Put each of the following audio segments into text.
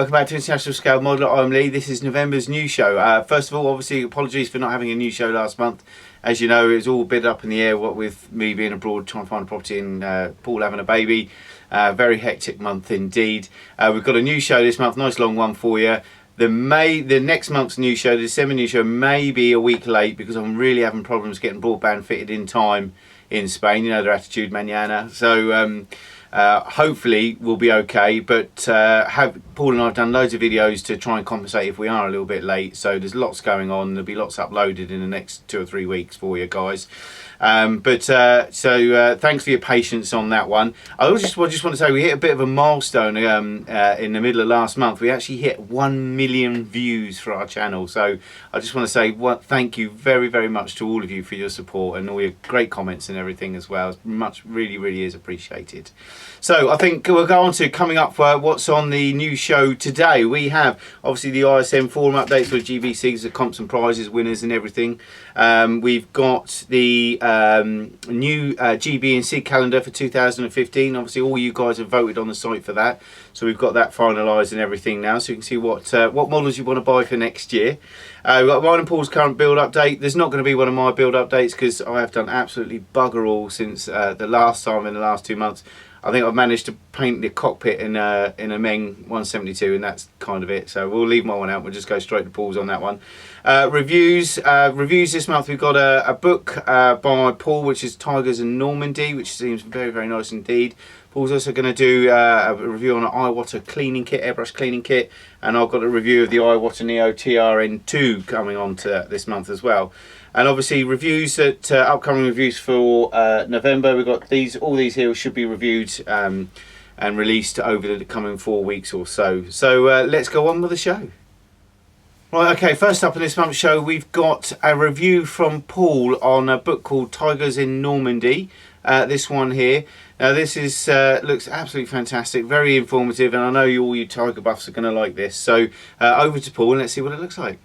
Welcome back to International Scale Modeller. I'm Lee. This is November's news show. First of all, obviously, apologies for not having a news show last month. As you know, it was all a bit up in the air, what with me being abroad trying to find a property and Paul having a baby. Very hectic month indeed. We've got a new show this month, nice long one for you. The next month's new show, the December new show, may be a week late because I'm really having problems getting broadband fitted in time in Spain. You know their attitude, mañana. So hopefully we'll be okay, but Paul and I have done loads of videos to try and compensate if we are a little bit late, so there's lots going on. There'll be lots uploaded in the next 2 or 3 weeks for you guys. Thanks for your patience on that one. I just want to say we hit a bit of a milestone in the middle of last month. We actually hit 1 million views for our channel, so I just want to say thank you very, very much to all of you for your support and all your great comments and everything as well. Much really is appreciated. So I think we'll go on to coming up for what's on the new show today. We have obviously the ISM forum updates for GB SiGs, the comps and prizes, winners and everything. We've got the new GB and SiG calendar for 2015. Obviously all you guys have voted on the site for that, so we've got that finalised and everything now, so you can see what models you want to buy for next year. We've got mine and Paul's current build update. There's not going to be one of my build updates because I have done absolutely bugger all since the last time in the last 2 months. I think I've managed to paint the cockpit in a Meng 172 and that's kind of it. So we'll leave my one out. We'll just go straight to Paul's on that one. Reviews this month. We've got a book by Paul, which is Tigers and Normandy, which seems very, very nice indeed. Paul's also going to do a review on an Iwata cleaning kit, Airbrush cleaning kit, and I've got a review of the Iwata Neo TRN2 coming on to this month as well. And obviously reviews that upcoming reviews for November. We've got all these here should be reviewed and released over the coming 4 weeks or so. So let's go on with the show. Right, okay, first up in this month's show, we've got a review from Paul on a book called Tigers in Normandy. This one here. Now this is looks absolutely fantastic, very informative, and I know all you Tiger buffs are going to like this. So over to Paul and let's see what it looks like.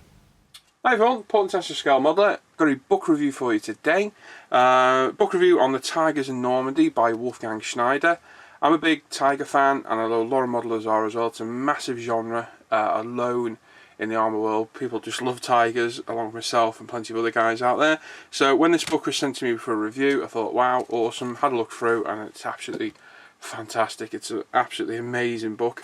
Hi everyone, Paul International Scale Modeller. Got a book review for you today. Book review on the Tigers in Normandy by Wolfgang Schneider. I'm a big Tiger fan and I know a lot of modelers are as well. It's a massive genre alone in the armour world. People just love Tigers, along with myself and plenty of other guys out there. So when this book was sent to me for a review, I thought, wow, awesome. Had a look through and it's absolutely fantastic. It's an absolutely amazing book.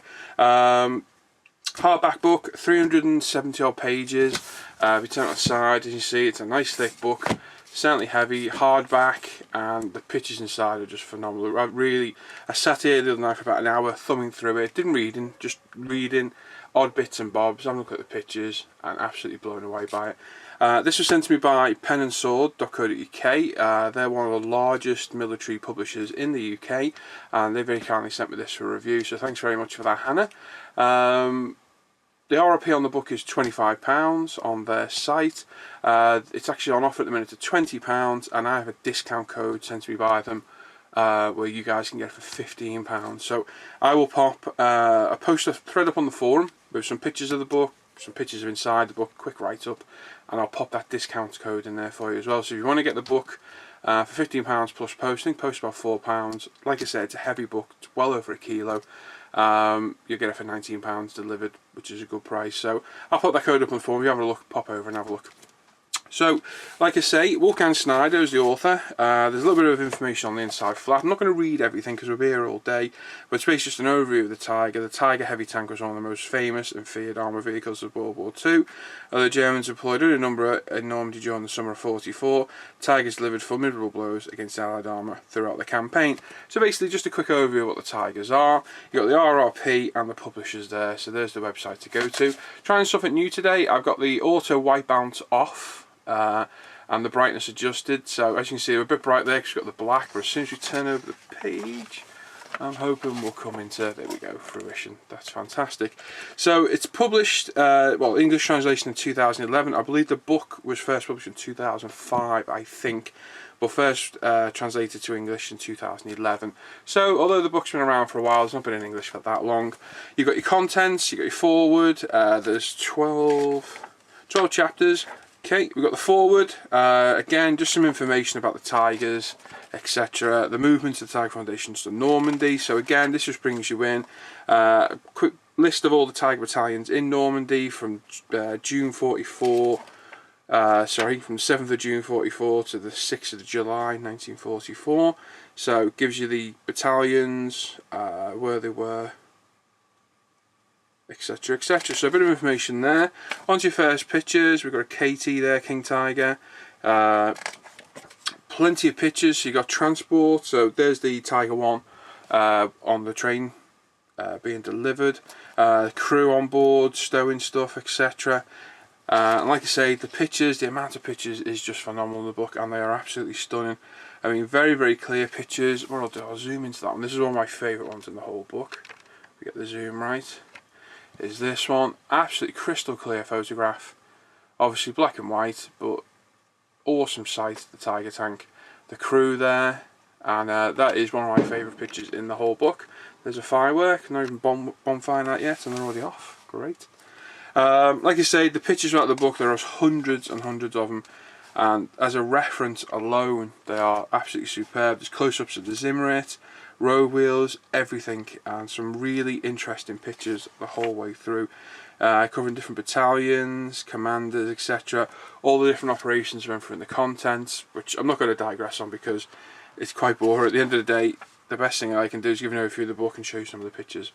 Hardback book, 370 odd pages. If you turn it on the side, as you see, it's a nice thick book, certainly heavy, hardback, and the pictures inside are just phenomenal. I sat here the other night for about an hour thumbing through it, just reading odd bits and bobs, having a look at the pictures, and absolutely blown away by it. This was sent to me by penandsword.co.uk. They're one of the largest military publishers in the UK, and they very kindly sent me this for review, so thanks very much for that, Hannah. The RRP on the book is £25 on their site. It's actually on offer at the minute at £20, and I have a discount code sent to me by them where you guys can get it for £15. So I will pop post a thread up on the forum with some pictures of the book, some pictures of inside the book, quick write-up, and I'll pop that discount code in there for you as well. So if you want to get the book for £15 plus posting, post about £4. Like I said, it's a heavy book, it's well over 1 kilo. You'll get it for £19 delivered, which is a good price. So I'll put that code up on the forum. If you have a look, pop over and have a look. So, like I say, Wolfgang Schneider is the author. There's a little bit of information on the inside flat. I'm not going to read everything because we'll be here all day, but it's basically just an overview of the Tiger. The Tiger heavy tank was one of the most famous and feared armour vehicles of World War II. The Germans employed it a number in Normandy during the summer of '44. Tigers delivered formidable blows against Allied armour throughout the campaign. So basically just a quick overview of what the Tigers are. You've got the RRP and the publishers there, so there's the website to go to. Trying something new today, I've got the auto white bounce off. And the brightness adjusted, so as you can see we're a bit bright there because we've got the black, but as soon as we turn over the page I'm hoping we'll come into, there we go, fruition. That's fantastic. So it's published, well, English translation in 2011. I believe the book was first published in 2005, I think, but first translated to English in 2011. So although the book's been around for a while, it's not been in English for that long. You've got your contents, you've got your foreword, there's 12 chapters. Okay, we've got the foreword, again just some information about the Tigers, etc. The movements of the Tiger Foundations to Normandy. So again, this just brings you in, quick list of all the Tiger battalions in Normandy from June 44. Sorry, from 7th of June 44 to the 6th of July 1944. So it gives you the battalions, where they were, etc, etc. So a bit of information there. On to your first pictures. We've got a KT there, King Tiger. Plenty of pictures. So you got transport. So there's the Tiger 1 on the train being delivered. Crew on board, stowing stuff, etc. And like I say, the pictures, the amount of pictures is just phenomenal in the book, and they are absolutely stunning. I mean, very, very clear pictures. What I'll do, I'll zoom into that one. This is one of my favourite ones in the whole book. We get the zoom right. Is this one. Absolutely crystal clear photograph. Obviously black and white, but awesome sight, the Tiger tank. The crew there, and that is one of my favourite pictures in the whole book. There's a firework, not even bonfire out yet, and they're already off. Great. Like I say, the pictures throughout the book, there are hundreds and hundreds of them, and as a reference alone, they are absolutely superb. There's close-ups of the Zimmerit, road wheels, everything, and some really interesting pictures the whole way through, covering different battalions, commanders, etc. All the different operations went through in the contents, which I'm not going to digress on because it's quite boring. At the end of the day, the best thing I can do is give you an overview of the book and show you some of the pictures.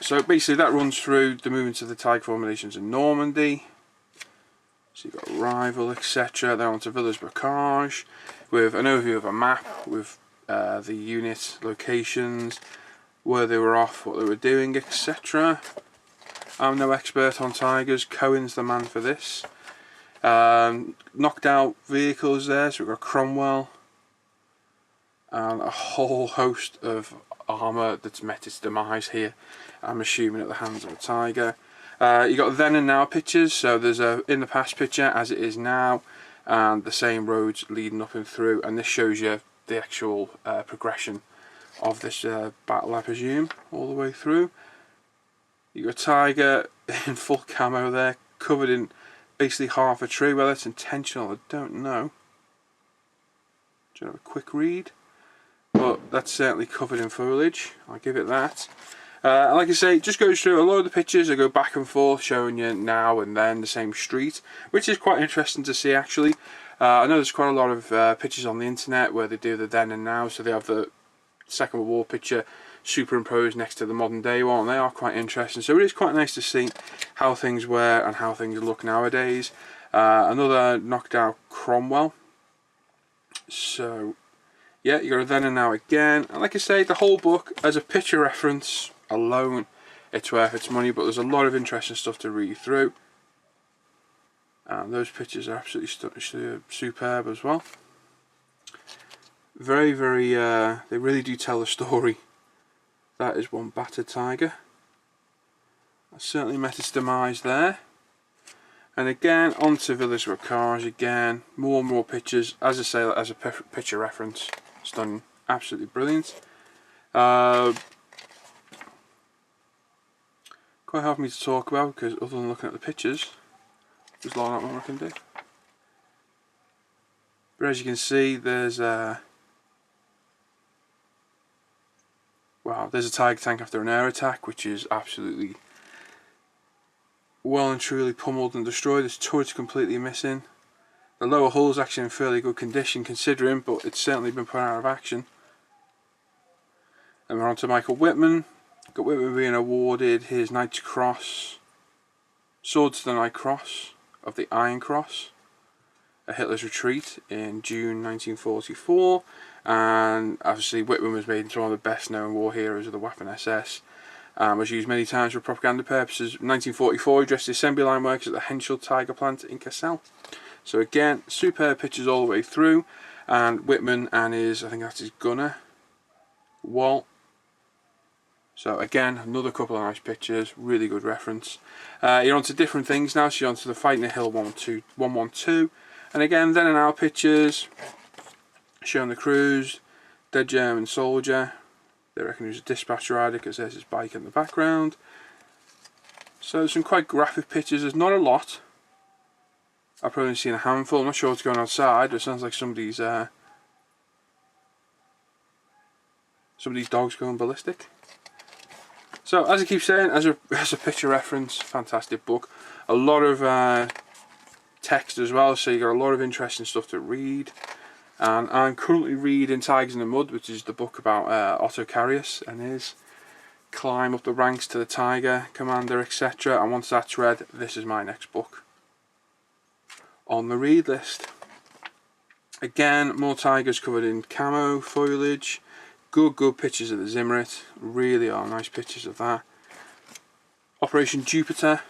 So basically that runs through the movements of the Tiger formations in Normandy. So you've got arrival, etc. Then on to Villers-Bocage with an overview of a map with the unit locations, where they were off, what they were doing, etc. I'm no expert on Tigers. Cohen's the man for this. Knocked out vehicles there, so we've got Cromwell and a whole host of armour that's met its demise here, I'm assuming at the hands of a Tiger. You got then and now pictures, so there's a in the past picture as it is now, and the same roads leading up and through, and this shows you the actual progression of this battle, I presume, all the way through. You got Tiger in full camo there, covered in basically half a tree. Whether it's intentional, I don't know. Do you have a quick read? But that's certainly covered in foliage, I'll give it that. And like I say, it just goes through a lot of the pictures. They go back and forth, showing you now and then the same street, which is quite interesting to see actually. I know there's quite a lot of pictures on the internet where they do the then and now, so they have the Second World War picture superimposed next to the modern day one, and they are quite interesting. So it is quite nice to see how things were and how things look nowadays. Another knocked out Cromwell. So yeah, you got a then and now again, and like I say, the whole book as a picture reference alone, it's worth its money, but there's a lot of interesting stuff to read through, and those pictures are absolutely superb as well. Very, very, they really do tell a story. That is one battered Tiger. That certainly met its demise there. And again, onto Villers-Bocage again, more and more pictures, as I say, as a picture reference. Stunning, absolutely brilliant. Quite hard for me to talk about because other than looking at the pictures, there's a lot more I can do. But as you can see, there's wow, there's a Tiger tank after an air attack, which is absolutely well and truly pummeled and destroyed. Its turret's completely missing. The lower hull's actually in fairly good condition considering, but it's certainly been put out of action. And we're on to Michael Whitman. Got Whitman being awarded his Knight's Cross, Sword to the Knight Cross of the Iron Cross at Hitler's retreat in June 1944. And obviously Whitman was made into one of the best known war heroes of the Waffen SS. Was used many times for propaganda purposes. In 1944 he dressed the assembly line workers at the Henschel Tiger plant in Cassel. So again, superb pictures all the way through, and Whitman and his, I think that's his gunner, Walt. So again, another couple of nice pictures, really good reference. You're on to different things now, so you're on to the Fighting the Hill 112, and again, then and now pictures, showing the crews, dead German soldier. They reckon he was a dispatch rider because there's his bike in the background. So some quite graphic pictures, there's not a lot. I've probably seen a handful. I'm not sure what's going on outside, but it sounds like somebody's dog's going ballistic. So as I keep saying, as a picture reference, fantastic book. A lot of text as well, so you got a lot of interesting stuff to read. And I'm currently reading Tigers in the Mud, which is the book about Otto Carius and his climb up the ranks to the Tiger Commander, etc. And once that's read, this is my next book on the read list. Again, more tigers covered in camo foliage. Good pictures of the Zimmerit. Really are nice pictures of that. Operation Jupiter.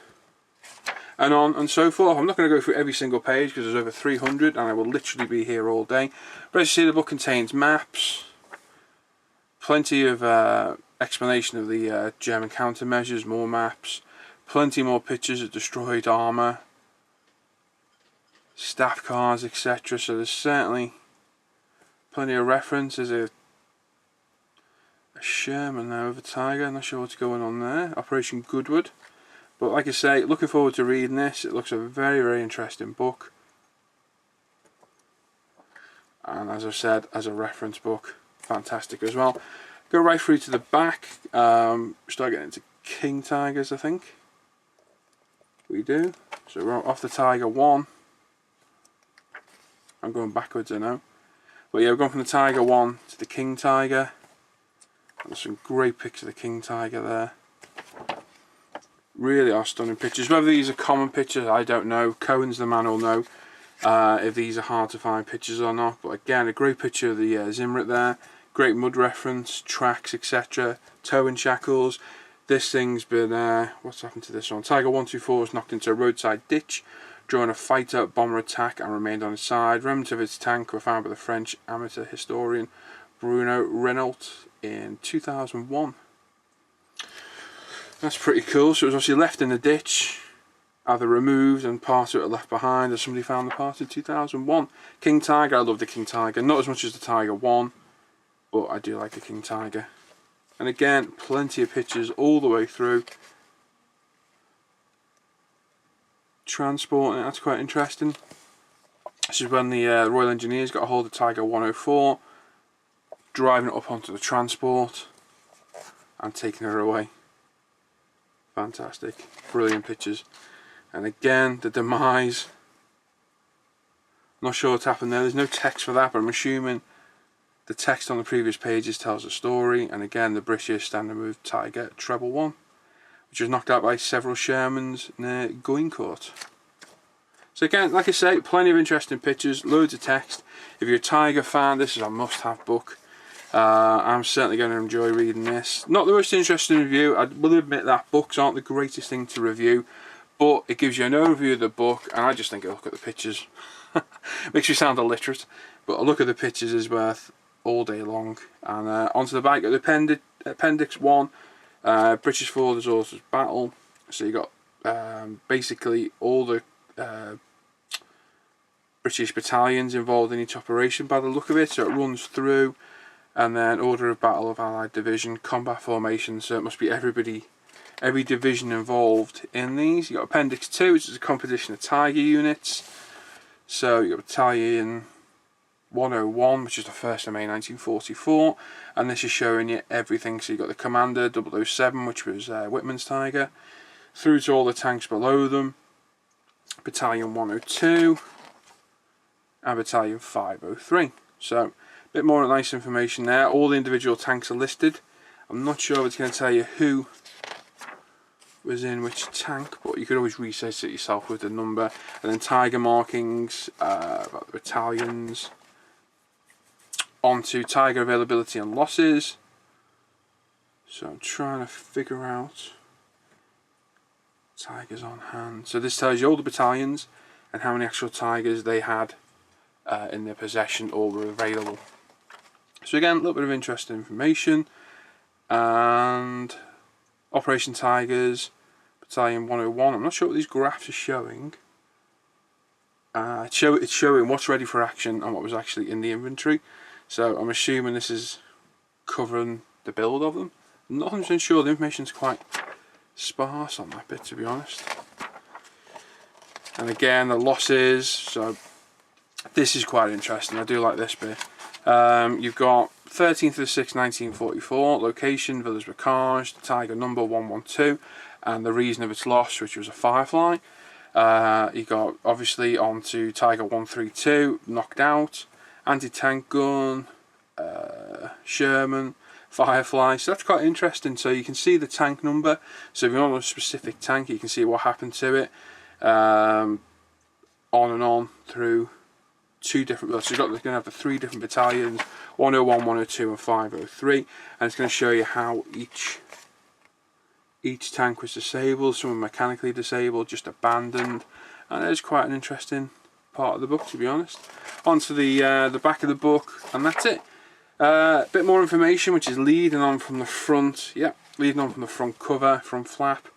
And on and so forth. I'm not going to go through every single page because there's over 300 and I will literally be here all day. But as you see, the book contains maps, plenty of explanation of the German countermeasures, more maps, plenty more pictures of destroyed armour, staff cars, etc. So there's certainly plenty of references. There's a Sherman there with a Tiger, I'm not sure what's going on there. Operation Goodwood. But like I say, looking forward to reading this. It looks a very interesting book. And as I said, as a reference book, fantastic as well. Go right through to the back. Start getting into King Tigers, I think. We do. So we're off the Tiger 1. I'm going backwards, I know. But yeah, we're going from the Tiger 1 to the King Tiger. And there's some great pictures of the King Tiger there. Really are stunning pictures. Whether these are common pictures, I don't know. Cohen's the man will know if these are hard to find pictures or not. But again, a great picture of the Zimmerit there. Great mud reference, tracks, etc. Towing shackles. This thing's been, what's happened to this one? Tiger 124 was knocked into a roadside ditch during a fighter bomber attack and remained on its side. Remnants of its tank were found by the French amateur historian Bruno Renault in 2001. That's pretty cool. So it was obviously left in the ditch, either removed and part of it left behind, or somebody found the part in 2001. King Tiger, I love the King Tiger. Not as much as the Tiger 1, but I do like the King Tiger. And again, plenty of pictures all the way through. Transporting, that's quite interesting. This is when the Royal Engineers got a hold of Tiger 104, driving it up onto the transport and taking her away. Fantastic, brilliant pictures. And again, the demise. Not sure what's happened there. There's no text for that, but I'm assuming the text on the previous pages tells a story. And again, the British standard move Tiger Treble 1, which was knocked out by several Shermans near Goincourt. So again, like I say, plenty of interesting pictures, loads of text. If you're a Tiger fan, this is a must-have book. I'm certainly going to enjoy reading this. Not the most interesting review, I will admit that books aren't the greatest thing to review, but it gives you an overview of the book, and I just think a look at the pictures makes you sound illiterate, but a look at the pictures is worth all day long. And onto the back of the Appendix 1, British Forces Orders Battle. So you got basically all the British battalions involved in each operation by the look of it, so it runs through. And then Order of Battle of Allied Division, Combat Formation, so it must be everybody, every division involved in these. You got Appendix 2, which is a composition of Tiger units. So you got Battalion 101, which is the 1st of May 1944, and this is showing you everything. So you got the Commander 007, which was Whitman's Tiger, through to all the tanks below them, Battalion 102, and Battalion 503. So bit more nice information there. All the individual tanks are listed. I'm not sure if it's going to tell you who was in which tank, but you could always research it yourself with the number. And then Tiger markings about the battalions. Onto Tiger availability and losses. So I'm trying to figure out Tigers on hand. So this tells you all the battalions and how many actual Tigers they had in their possession or were available. So again, a little bit of interesting information. And Operation Tigers, Battalion 101. I'm not sure what these graphs are showing. It's showing what's ready for action and what was actually in the inventory. So I'm assuming this is covering the build of them. I'm not 100% sure, the information's quite sparse on that bit, to be honest. And again, the losses. So this is quite interesting, I do like this bit. You've got 13th of the 6th, 1944. Location, Village Bocage, Tiger number 112, and the reason of its loss, which was a Firefly. He got obviously onto Tiger 132, knocked out, anti-tank gun, Sherman, Firefly. So that's quite interesting. So you can see the tank number. So if you're on a specific tank, you can see what happened to it. On and on through two different. So you're going to have the three different battalions: 101, 102, and 503. And it's going to show you how each tank was disabled. Some were mechanically disabled, just abandoned, and it's quite an interesting part of the book, to be honest. Onto the back of the book, and that's it. A bit more information, which is leading on from the front. Yeah, leading on from the front cover, front flap.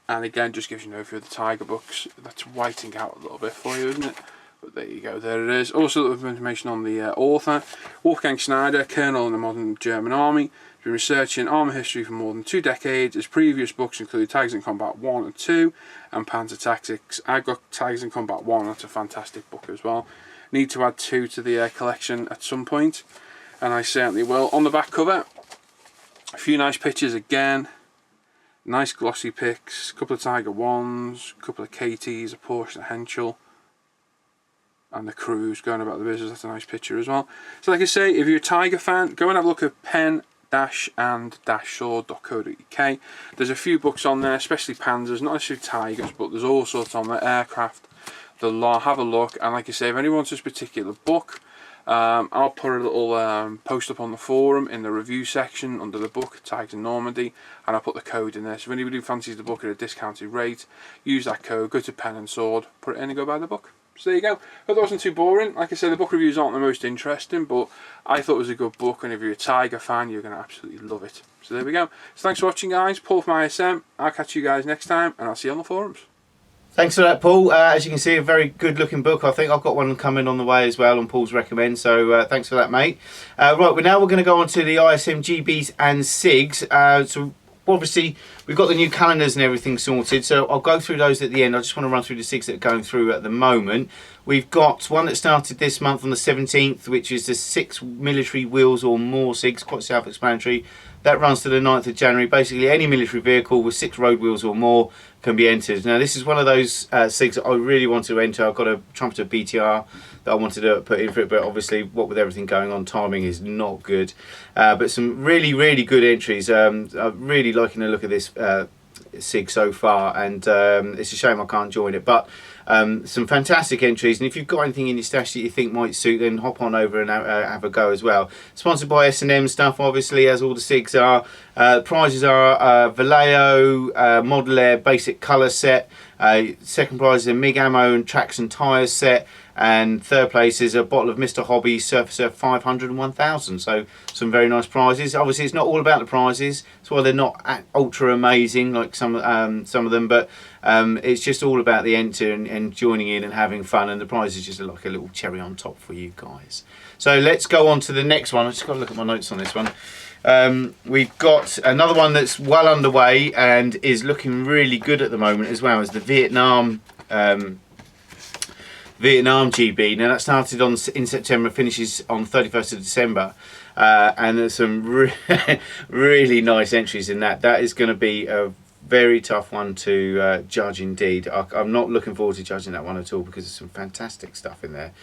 And again, just gives you an overview of the Tiger books. That's whiting out a little bit for you, isn't it? But there you go, there it is. Also, a little bit of information on the author. Wolfgang Schneider, Colonel in the modern German army. He's been researching armour history for more than 2 decades. His previous books include Tigers in Combat 1 and 2 and Panzer Tactics. I've got Tigers in Combat 1, that's a fantastic book as well. Need to add 2 to the collection at some point, and I certainly will. On the back cover, a few nice pictures again. Nice glossy pics, a couple of Tiger 1s, a couple of KTs, a Porsche, a Henschel, and the crews going about the business. That's a nice picture as well. So like I say, if you're a Tiger fan, go and have a look at pen-and-sword.co.uk. There's a few books on there, especially Panzers, not necessarily Tigers, but there's all sorts on there, aircraft. Have a look, and like I say, if anyone wants this particular book, I'll put a little post up on the forum in the review section under the book, Tigers in Normandy, and I'll put the code in there. So if anybody fancies the book at a discounted rate, use that code, go to Pen and Sword, put it in and go buy the book. So there you go. Hope that wasn't too boring. Like I said, the book reviews aren't the most interesting, but I thought it was a good book, and if you're a Tiger fan, you're going to absolutely love it. So there we go. So thanks for watching, guys. Paul from ISM. I'll catch you guys next time, and I'll see you on the forums. Thanks for that, Paul. As you can see, a very good looking book. I think I've got one coming on the way as well on Paul's recommend, so thanks for that, mate. Right, we're going to go on to the ISM GBs and SiGs. So obviously we've got the new calendars and everything sorted, so I'll go through those at the end. I just want to run through the SiGs that are going through at the moment. We've got one that started this month on the 17th, which is the 6 military wheels or more SiGs, quite self-explanatory. That runs to the 9th of January. Basically, any military vehicle with 6 road wheels or more can be entered. Now, this is one of those SiGs that I really want to enter. I've got a trumpeter BTR that I wanted to put in for it, but obviously, what with everything going on, timing is not good. But some really, really good entries. I'm really liking the look of this SiG so far, and it's a shame I can't join it. But some fantastic entries, and if you've got anything in your stash that you think might suit, then hop on over and have a go as well. Sponsored by S&M stuff, obviously, as all the SiGs are. Prizes are Vallejo Model Air basic colour set. Second prize is a MiG ammo and tracks and tyres set. And third place is a bottle of Mr. Hobby Surfacer 500 and 1000. So some very nice prizes. Obviously, it's not all about the prizes. That's why they're not ultra amazing like some of them. But it's just all about the enter and joining in and having fun. And the prize is just like a little cherry on top for you guys. So let's go on to the next one. I just got to look at my notes on this one. We've got another one that's well underway and is looking really good at the moment as well as the Vietnam GB. Now that started in September, finishes on 31st of December, and there's some really nice entries in that. That is going to be a very tough one to judge indeed. I'm not looking forward to judging that one at all because there's some fantastic stuff in there.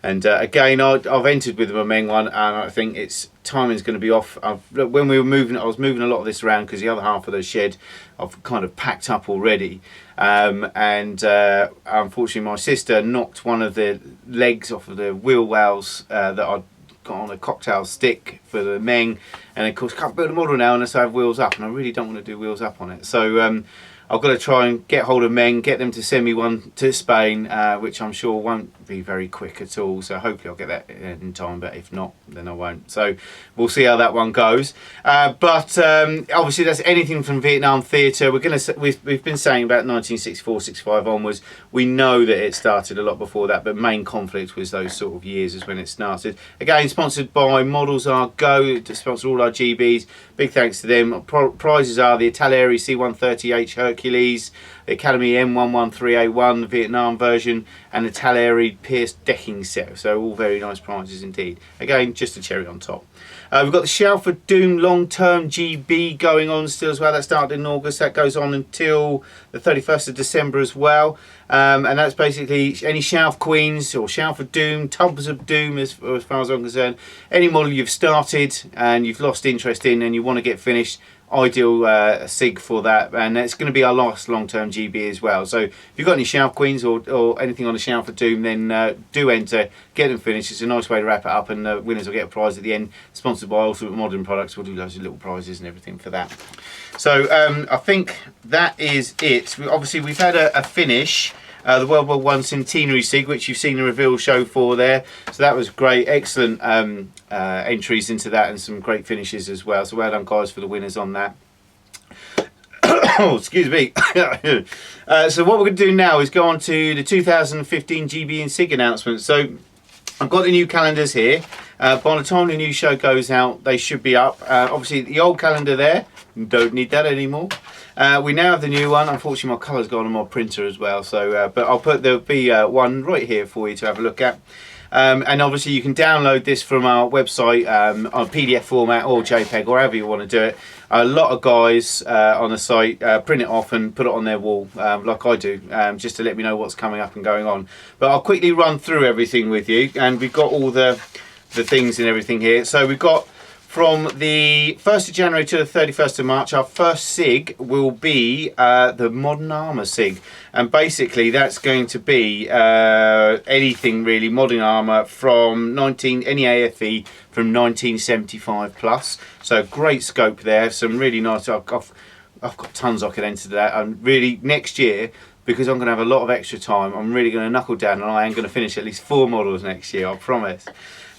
And again, I've entered with the Meng one, and I think its timing's going to be off. When we were moving, I was moving a lot of this around because the other half of the shed I've kind of packed up already. Unfortunately, my sister knocked one of the legs off of the wheel wells that I'd got on a cocktail stick for the Meng, and of course, can't build a model now unless I have wheels up, and I really don't want to do wheels up on it. So I've got to try and get hold of Meng, get them to send me one to Spain, which I'm sure won't be very quick at all. So hopefully I'll get that in time, but if not, then I won't. So we'll see how that one goes. But obviously that's anything from Vietnam theatre. We've been saying about 1964-65 onwards. We know that it started a lot before that, but main conflict was those sort of years is when it started. Again, sponsored by Models Are Go to sponsor all our GBs. Big thanks to them. Prizes are the Italeri C130H Hercules Hercules, the Academy M113A1, the Vietnam version, and the Tal'Eri Pierced decking set. So all very nice prizes indeed. Again, just a cherry on top. We've got the Shalford Doom long-term GB going on still as well. That started in August. That goes on until the 31st of December as well. And that's basically any Shalf Queens or Shalford Doom, Tubs of Doom as far as I'm concerned. Any model you've started and you've lost interest in and you want to get finished, ideal SIG for that, and it's going to be our last long-term GB as well. So if you've got any Shalf Queens or anything on the Shalford Doom, then do enter, get them finished. It's a nice way to wrap it up, and the winners will get a prize at the end, sponsored by Ultimate Modern Products. We'll do loads of little prizes and everything for that. So I think that is it. Obviously we've had a finish, the World War I Centenary SIG, which you've seen a reveal show for there. So that was great, excellent entries into that, and some great finishes as well. So well done guys for the winners on that. Oh, excuse me. So what we're going to do now is go on to the 2015 GB and SIG announcements. So I've got the new calendars here. By the time the new show goes out, they should be up. Obviously the old calendar there, don't need that anymore. We now have the new one. Unfortunately my colour's gone on my printer as well, so but there'll be one right here for you to have a look at. And obviously you can download this from our website on PDF format or JPEG or however you want to do it. A lot of guys on the site print it off and put it on their wall like I do, just to let me know what's coming up and going on. But I'll quickly run through everything with you, and we've got all the things and everything here. So we've got from the 1st of January to the 31st of March, our first SIG will be the Modern Armour SIG. And basically that's going to be anything really Modern Armour from any AFE from 1975 plus. So great scope there, some really nice, I've got tons I could enter that. And really next year, because I'm going to have a lot of extra time, I'm really going to knuckle down, and I am going to finish at least 4 models next year, I promise.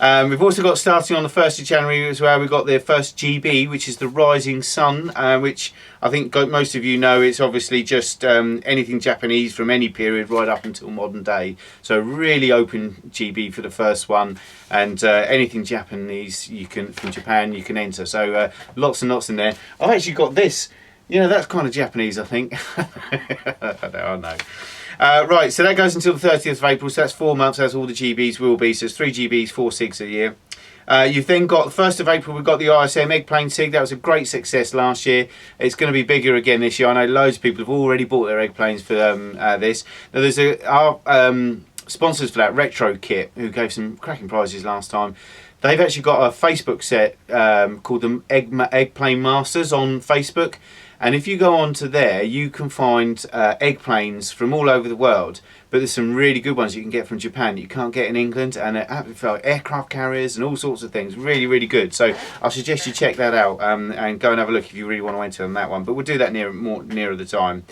We've also got, starting on the 1st of January as well, we've got the first GB, which is the Rising Sun, which I think most of you know. It's obviously just anything Japanese from any period right up until modern day. So really open GB for the first one, and anything Japanese from Japan you can enter. So lots and lots in there. I've actually got this. You know, that's kind of Japanese, I think. I know. Right, so that goes until the 30th of April, so that's 4 months, as all the GBs will be. So it's 3 GBs, 4 SIGs a year. You've then got, the 1st of April, we've got the ISM Eggplane SIG. That was a great success last year. It's going to be bigger again this year. I know loads of people have already bought their Eggplanes for this. Now, there's our sponsors for that, Retro Kit, who gave some cracking prizes last time. They've actually got a Facebook set called the Eggplane Masters on Facebook. And if you go onto there, you can find eggplanes from all over the world. But there's some really good ones you can get from Japan that you can't get in England, and aircraft carriers and all sorts of things. Really, really good. So I suggest you check that out and go and have a look if you really want to enter on that one. But we'll do that nearer the time.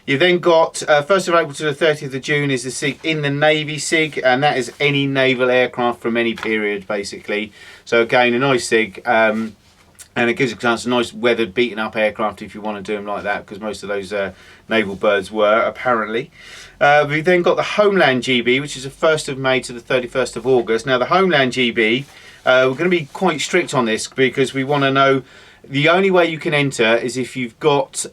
You've then got 1st of April to the 30th of June is the SIG in the Navy SIG, and that is any naval aircraft from any period basically. So again, a nice SIG. And it gives a chance, a nice weathered, beaten up aircraft if you want to do them like that, because most of those naval birds were, apparently. We've then got the Homeland GB, which is the 1st of May to the 31st of August. Now the Homeland GB, we're going to be quite strict on this, because we want to know the only way you can enter is if you've got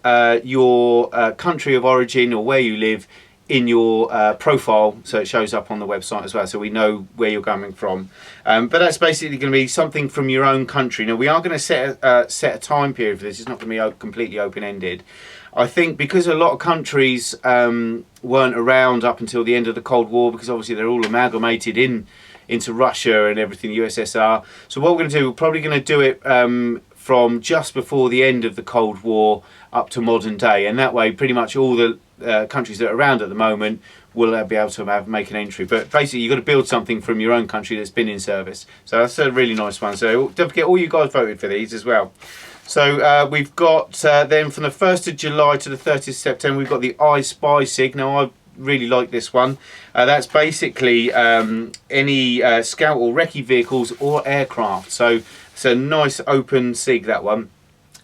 your country of origin or where you live in your profile, so it shows up on the website as well, so we know where you're coming from. But that's basically going to be something from your own country. Now we are going to set a time period for this. It's not going to be completely open-ended. I think because a lot of countries weren't around up until the end of the Cold War, because obviously they're all amalgamated into Russia and everything, USSR. So what we're going to do, we're probably going to do it from just before the end of the Cold War up to modern day, and that way pretty much all the countries that are around at the moment will be able to make an entry. But basically you've got to build something from your own country that's been in service. So that's a really nice one. So don't forget, all you guys voted for these as well. So we've got then from the 1st of July to the 30th of September, we've got the I Spy SIG. Now I really like this one. That's basically any scout or recce vehicles or aircraft. So it's a nice open SIG, that one,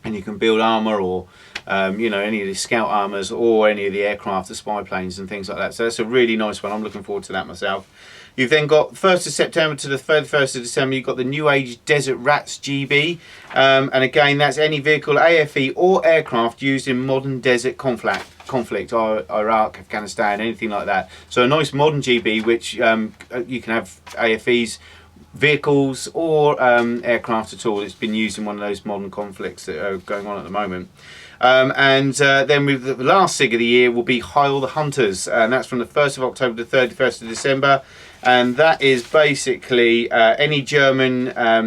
and you can build armour or you know, any of the scout armours or any of the aircraft, the spy planes and things like that. So that's a really nice one. I'm looking forward to that myself. You've then got 1st of September to the 31st of December, you've got the New Age Desert Rats GB. And again, that's any vehicle, AFE or aircraft used in modern desert conflict, Iraq, Afghanistan, anything like that. So a nice modern GB, which you can have AFEs, vehicles or aircraft at all. It's been used in one of those modern conflicts that are going on at the moment. Then with the last SIG of the year will be Heil the Hunters, and that's from the 1st of October to the 31st of December, and that is basically any German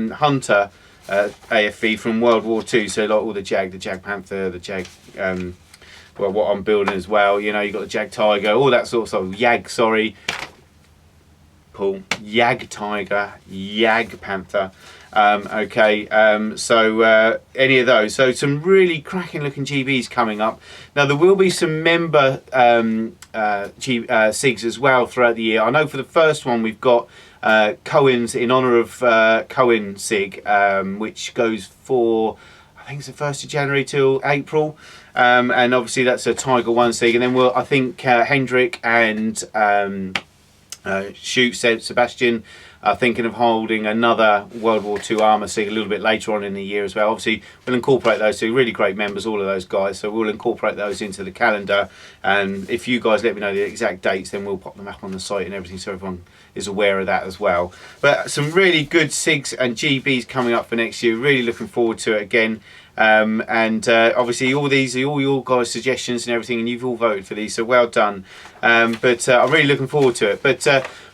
hunter AFV from World War II, so like all the Jag Panther, the Jag, well, what I'm building as well, you know, you've got the Jag Tiger, all that sort of stuff, Jag, sorry, Paul, Jag Tiger, Jag Panther. So any of those, so some really cracking looking GBs coming up. Now there will be some member SiGs as well throughout the year. I know for the first one we've got Cohen's in honour of Cohen SiG, which goes for, I think it's the 1st of January till April, and obviously that's a Tiger 1 SiG, and then I think Hendrik and Sebastian are thinking of holding another World War II armour SiG a little bit later on in the year as well. Obviously we'll incorporate those two, really great members, all of those guys, so we'll incorporate those into the calendar, and if you guys let me know the exact dates, then we'll pop them up on the site and everything so everyone is aware of that as well. But some really good SiGs and GBs coming up for next year, really looking forward to it again. Obviously all these are all your guys' suggestions and everything, and you've all voted for these, so well done. I'm really looking forward to it. But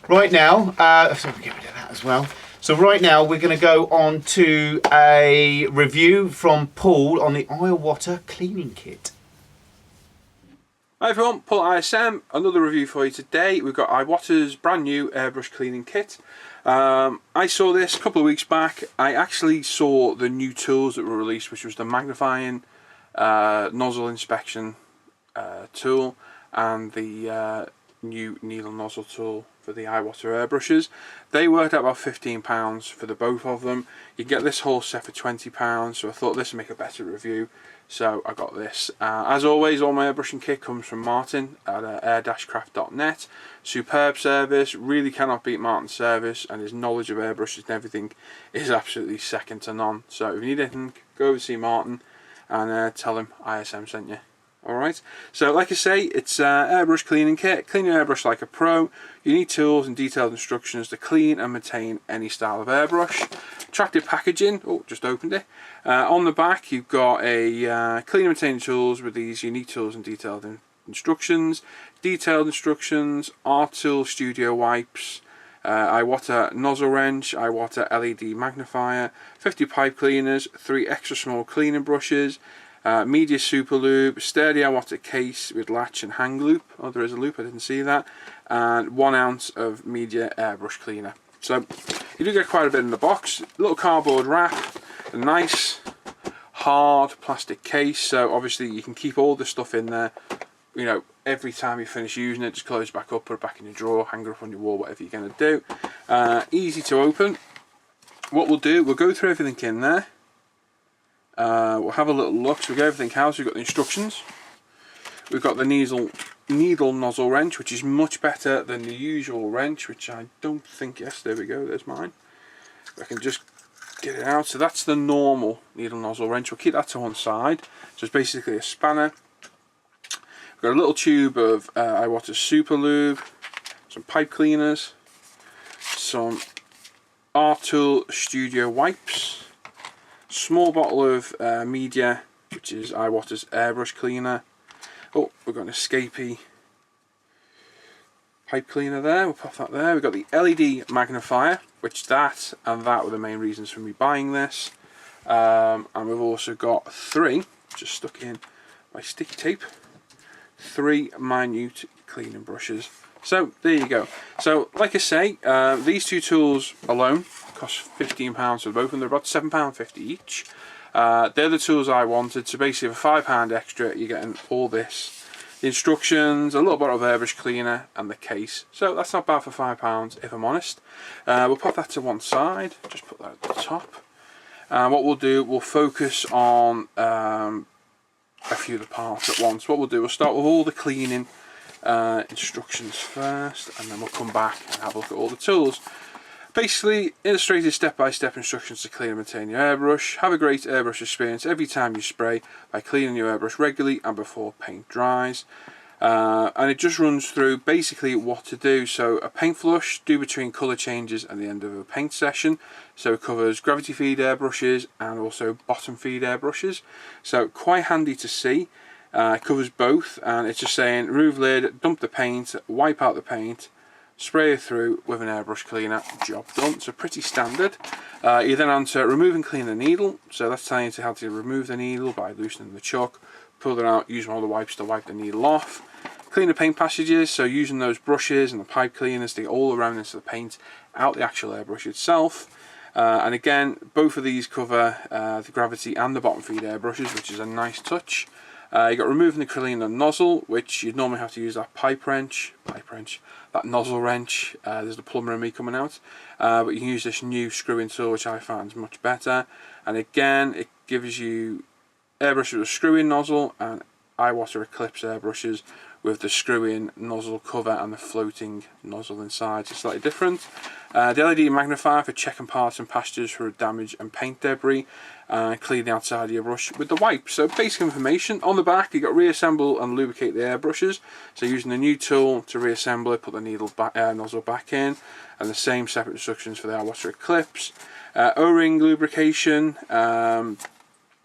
right now, so I'll get rid of that as well. So right now we're going to go on to a review from Paul on the Iwata cleaning kit. Hi everyone, Paul ISM, another review for you today. We've got Iwata's brand new airbrush cleaning kit. I saw this a couple of weeks back. I actually saw the new tools that were released, which was the magnifying nozzle inspection tool and the new needle nozzle tool for the Iwata airbrushes. They worked out about £15 for the both of them. You can get this whole set for £20, so I thought this would make a better review, so I got this. As always, all my airbrushing kit comes from Martin at air-craft.net. Superb service, really cannot beat Martin's service, and his knowledge of airbrushes and everything is absolutely second to none. So if you need anything, go over to see Martin and tell him ISM sent you. Alright, so like I say, it's airbrush cleaning kit. Clean your airbrush like a pro. You need tools and detailed instructions to clean and maintain any style of airbrush. Attractive packaging, oh, just opened it. On the back you've got a clean and maintain tools with these unique tools and detailed instructions. Detailed instructions, Art Tool Studio wipes, Iwata nozzle wrench, Iwata LED magnifier, 50 pipe cleaners, 3 extra small cleaning brushes, media super lube, sturdy Iwata case with latch and hang loop. Oh, there is a loop, I didn't see that. And 1 ounce of media airbrush cleaner. So you do get quite a bit in the box. Little cardboard wrap, a nice hard plastic case, so obviously you can keep all the stuff in there. You know, every time you finish using it, just close it back up, put it back in your drawer, hang it up on your wall, whatever you're going to do. Easy to open. What we'll do, we'll go through everything in there. We'll have a little look. So we got everything out. So we've got the instructions. We've got the needle nozzle wrench, which is much better than the usual wrench, which I don't think, yes, there we go, there's mine. I can just get it out. So that's the normal needle nozzle wrench. We'll keep that to one side. So it's basically a spanner. We've got a little tube of Iwata super lube, some pipe cleaners, some Art Tool Studio wipes, small bottle of media, which is Iwata's airbrush cleaner. Oh, we've got an escapee pipe cleaner there, we'll pop that there. We've got the LED magnifier, which that and that were the main reasons for me buying this. And we've also got 3, just stuck in my sticky tape, 3 minute cleaning brushes. So there you go. So like I say, these 2 tools alone cost £15 for both of them. They're about £7.50 each. They're the tools I wanted, so basically for £5 extra you're getting all this, the instructions, a little bottle of airbrush cleaner and the case. So that's not bad for £5 if I'm honest. We'll put that to one side, just put that at the top. What we'll do, we'll focus on a few of the parts at once. What we'll do, we'll start with all the cleaning instructions first, and then we'll come back and have a look at all the tools. Basically, illustrated step-by-step instructions to clean and maintain your airbrush. Have a great airbrush experience every time you spray by cleaning your airbrush regularly and before paint dries. And it just runs through basically what to do. So a paint flush, do between colour changes at the end of a paint session. So it covers gravity feed airbrushes and also bottom feed airbrushes. So quite handy to see. It covers both, and it's just saying remove lid, dump the paint, wipe out the paint, spray it through with an airbrush cleaner, job done. So pretty standard. You then on to remove and clean the needle. So that's telling you how to remove the needle by loosening the chuck, pull it out, use one of the wipes to wipe the needle off. Clean the paint passages, so using those brushes and the pipe cleaners to get all the remnants of the paint out the actual airbrush itself. And again, both of these cover the gravity and the bottom feed airbrushes, which is a nice touch. You got removing the cleaner nozzle, which you'd normally have to use that that nozzle wrench. There's the plumber in me coming out, but you can use this new screw-in tool, which I find is much better. And again, it gives you airbrushes with a screw-in nozzle and Iwata Eclipse airbrushes with the screw-in nozzle cover and the floating nozzle inside. It's slightly different. The LED magnifier for checking parts and pastures for damage and paint debris, and clean the outside of your brush with the wipe. So basic information. On the back you've got reassemble and lubricate the airbrushes. So using the new tool to reassemble it, put the needle back, nozzle back in, and the same separate instructions for the Iwata Eclipse. O-ring lubrication,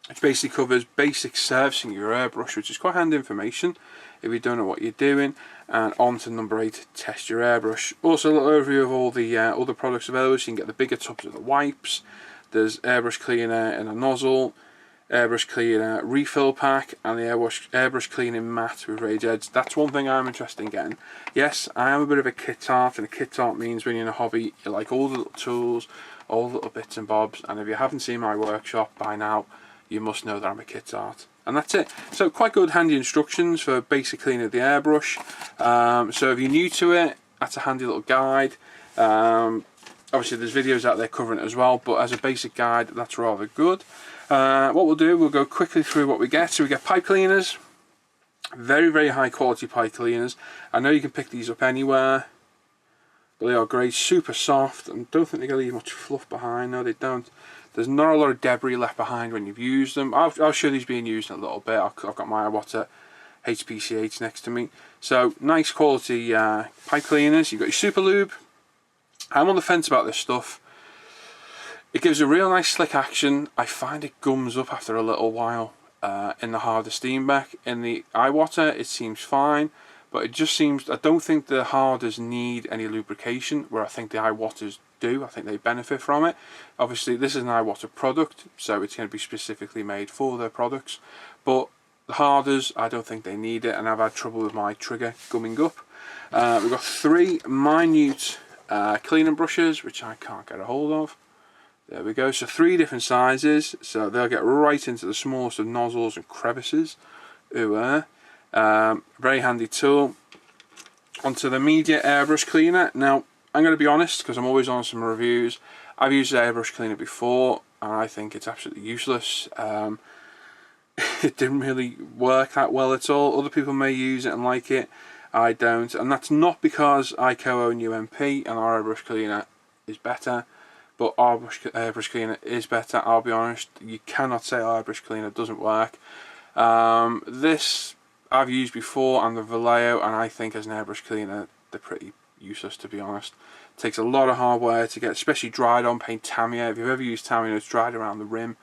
which basically covers basic servicing your airbrush, which is quite handy information if you don't know what you're doing. And on to number 8, test your airbrush. Also a little overview of all the products available, so you can get the bigger tubs of the wipes. There's airbrush cleaner in a nozzle, airbrush cleaner refill pack, and the airbrush cleaning mat with raised edge. That's one thing I'm interested in getting. Yes, I am a bit of a kit tart, and a kit tart means when you're in a hobby, you like all the little tools, all the little bits and bobs, and if you haven't seen my workshop by now, you must know that I'm a kit tart. And that's it. So quite good handy instructions for basic cleaning of the airbrush. So if you're new to it, that's a handy little guide. Obviously there's videos out there covering it as well, but as a basic guide, that's rather good. What we'll do, we'll go quickly through what we get. So we get pipe cleaners, very, very high quality pipe cleaners. I know you can pick these up anywhere, but they are great, super soft, and don't think they're going to leave much fluff behind. No, they don't. There's not a lot of debris left behind when you've used them. I'll show these being used in a little bit. I've got my Iwata HPCH next to me. So nice quality pipe cleaners. You've got your super lube. I'm on the fence about this stuff. It gives a real nice slick action. I find it gums up after a little while in the harder steam back. In the Iwata it seems fine, but it just seems, I don't think the harders need any lubrication, where I think the Iwatas do. I think they benefit from it. Obviously this is an Iwata product, so it's going to be specifically made for their products, but the harders, I don't think they need it, and I've had trouble with my trigger gumming up. We've got 3 minute cleaning brushes, which I can't get a hold of. There we go. So 3 different sizes, so they'll get right into the smallest of nozzles and crevices. Very handy tool. Onto the media airbrush cleaner. Now I'm going to be honest, because I'm always on some reviews. I've used the airbrush cleaner before, and I think it's absolutely useless. It didn't really work that well at all. Other people may use it and like it. I don't, and that's not because I co-own UMP and our airbrush cleaner is better, but our airbrush cleaner is better. I'll be honest, you cannot say our airbrush cleaner doesn't work. This I've used before, and the Vallejo, and I think as an airbrush cleaner they're pretty useless, to be honest. It takes a lot of hardware to get, especially dried on paint Tamiya. If you've ever used Tamiya, it's dried around the rim.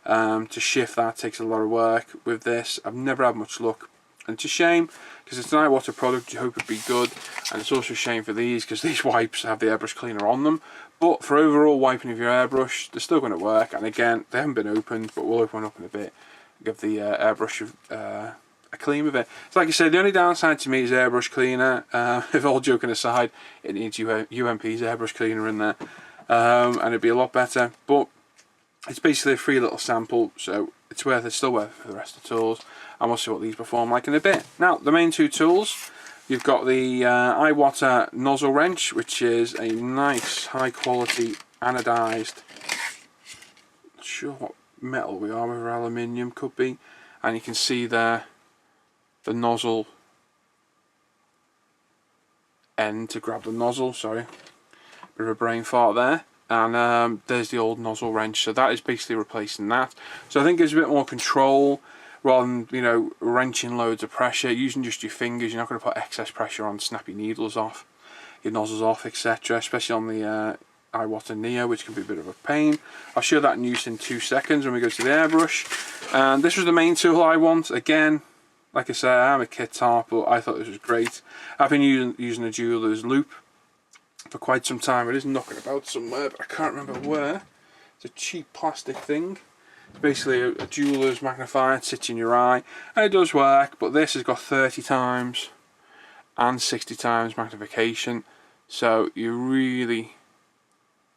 To shift that takes a lot of work. With this, I've never had much luck, and it's a shame because it's an Iwata product. You hope it'd be good, and it's also a shame for these because these wipes have the airbrush cleaner on them. But for overall wiping of your airbrush, they're still going to work. And again, they haven't been opened, but we'll open one up in a bit. Give the airbrush a clean with it. So like I said, the only downside to me is airbrush cleaner. If all joking aside, it needs UMP's airbrush cleaner in there, and it'd be a lot better. But it's basically a free little sample, so it's still worth it for the rest of the tools, and we'll see what these perform like in a bit. Now, the main 2 tools, you've got the Iwata nozzle wrench, which is a nice high quality anodized, not sure what metal we are, whether aluminium could be, and you can see there the nozzle end to grab the nozzle. Sorry, bit of a brain fart there. And there's the old nozzle wrench, so that is basically replacing that. So I think there's a bit more control rather than, you know, wrenching loads of pressure. Using just your fingers, you're not going to put excess pressure on, snap your needles off, your nozzles off, etc. Especially on the Iwata Neo, which can be a bit of a pain. I'll show that in use in 2 seconds when we go to the airbrush. And this was the main tool I want. Again, like I say, I'm a kit tart, but I thought this was great. I've been using a jeweler's loop for quite some time. It is knocking about somewhere, but I can't remember where. It's a cheap plastic thing. It's basically a jeweler's magnifier. It sits in your eye, and it does work, but this has got 30 times and 60 times magnification, so you really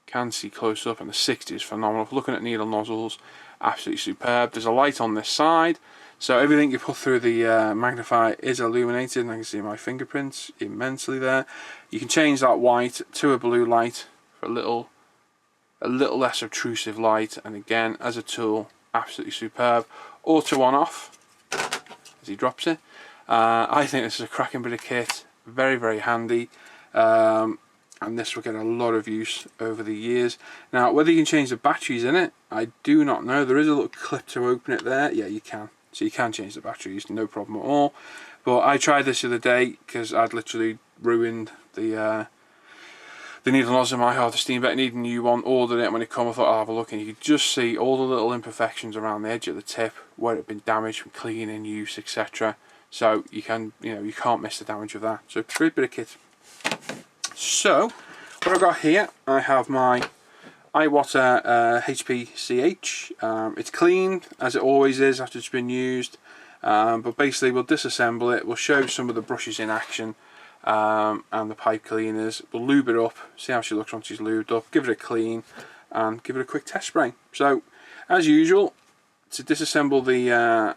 can see close up, and the 60 is phenomenal. Looking at needle nozzles, absolutely superb. There's a light on this side, so everything you put through the magnifier is illuminated, and I can see my fingerprints immensely there. You can change that white to a blue light for a little less obtrusive light, and again, as a tool, absolutely superb. Auto on off as he drops it. I think this is a cracking bit of kit, very, very handy, and this will get a lot of use over the years. Now, whether you can change the batteries in it, I do not know. There is a little clip to open it there. Yeah, you can. So you can change the batteries, no problem at all. But I tried this the other day because I'd literally ruined the needle nozzle in my Harvester steam, but I needed a new one. Ordered it when it came. I thought I'll have a look, and you could just see all the little imperfections around the edge of the tip where it had been damaged from cleaning, use, etc. So you can, you can't miss the damage of that. So great bit of kit. So what I've got here, I have my Iwata HPCH. It's cleaned as it always is after it's been used, but basically we'll disassemble it. We'll show some of the brushes in action, and the pipe cleaners. We'll lube it up, see how she looks once she's lubed up, give it a clean, and give it a quick test spray. So as usual, to disassemble the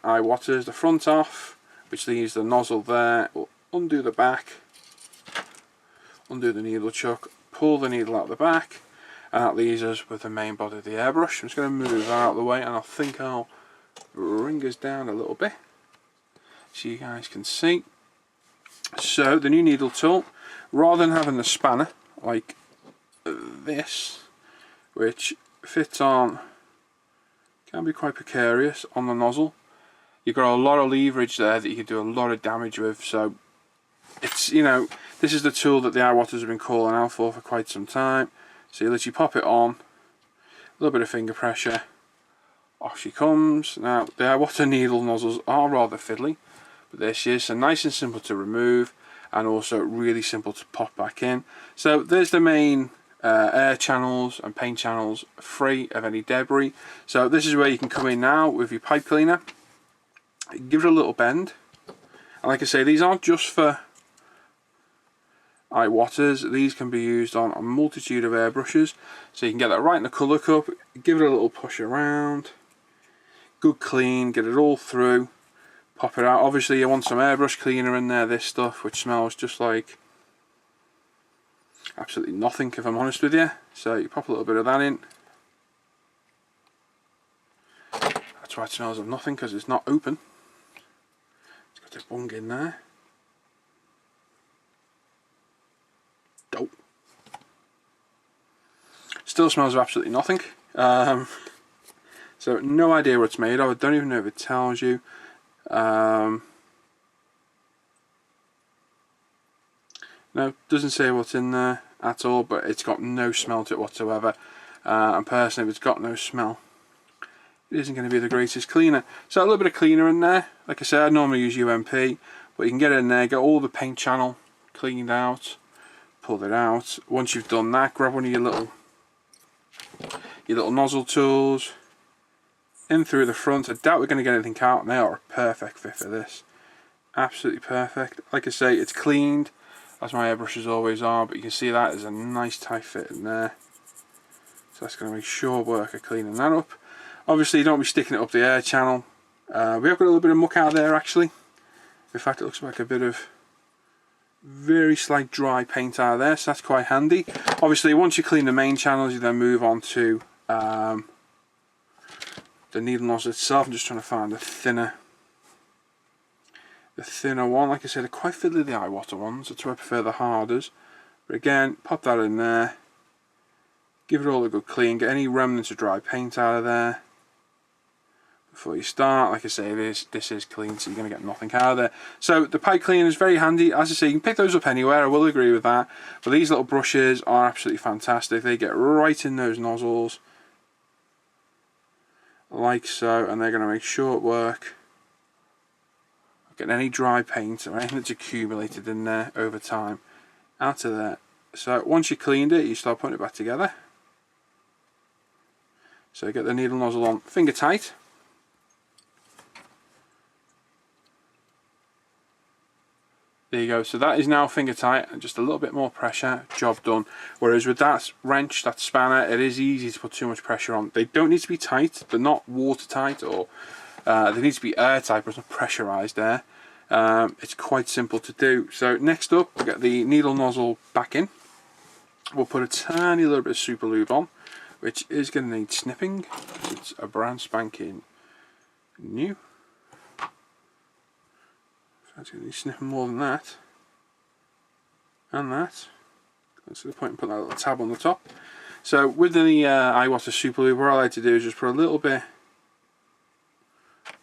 Iwatas, the front off, which leaves the nozzle there, we'll undo the back, undo the needle chuck, pull the needle out the back, and that leaves us with the main body of the airbrush. I'm just going to move that out of the way, and I think I'll bring us down a little bit so you guys can see. So the new needle tool, rather than having the spanner like this, which fits on, can be quite precarious on the nozzle, you've got a lot of leverage there that you can do a lot of damage with. So it's, this is the tool that the Iwatas have been calling out for quite some time. So you literally pop it on, a little bit of finger pressure, off she comes. Now the Iwata needle nozzles are rather fiddly, but there she is. So nice and simple to remove, and also really simple to pop back in. So there's the main air channels and paint channels free of any debris. So this is where you can come in now with your pipe cleaner, give it a little bend, and like I say, these aren't just for Iwatas, these can be used on a multitude of airbrushes. So you can get that right in the colour cup, give it a little push around, good clean, get it all through, pop it out. Obviously you want some airbrush cleaner in there, this stuff, which smells just like absolutely nothing, if I'm honest with you. So you pop a little bit of that in. That's why it smells of nothing, because it's not open. It's got a bung in there. Dope. Still smells of absolutely nothing. So no idea what it's made of. I don't even know if it tells you. No, doesn't say what's in there at all, but it's got no smell to it whatsoever. And personally, if it's got no smell, it isn't going to be the greatest cleaner. So a little bit of cleaner in there. Like I said, I normally use UMP, but you can get it in there, get all the paint channel cleaned out, pull it out. Once you've done that, grab one of your little nozzle tools, in through the front. I doubt we're going to get anything out, and they are a perfect fit for this. Absolutely perfect. Like I say, it's cleaned, as my airbrushes always are, but you can see that is a nice tight fit in there. So that's going to make sure work of cleaning that up. Obviously you don't be sticking it up the air channel. We have got a little bit of muck out there actually. In fact, it looks like a bit of very slight dry paint out there, so that's quite handy. Obviously once you clean the main channels, you then move on to the needle nozzle itself. I'm just trying to find a thinner the thinner one. Like I said, they're quite fiddly, the Iwata ones. That's why I prefer the harders. But again, pop that in there. Give it all a good clean. Get any remnants of dry paint out of there before you start. Like I say, this is clean, so you're going to get nothing out of there. So the pipe cleaner is very handy. As I say, you can pick those up anywhere, I will agree with that. But these little brushes are absolutely fantastic. They get right in those nozzles, like so, and they're going to make short work. Get any dry paint or anything that's accumulated in there over time out of there. So once you cleaned it, you start putting it back together. So get the needle nozzle on finger tight. There you go. So that is now finger tight, and just a little bit more pressure, job done. Whereas with that wrench, that spanner, it is easy to put too much pressure on. They don't need to be tight. They're not watertight, or they need to be airtight, but it's not pressurized there. It's quite simple to do. So next up, we'll get the needle nozzle back in. We'll put a tiny little bit of super lube on, which is going to need snipping. It's a brand spanking new. It's going to need snipping more than that. And that. That's the point in putting that little tab on the top. So with the Iwata super lube, what I like to do is just put a little bit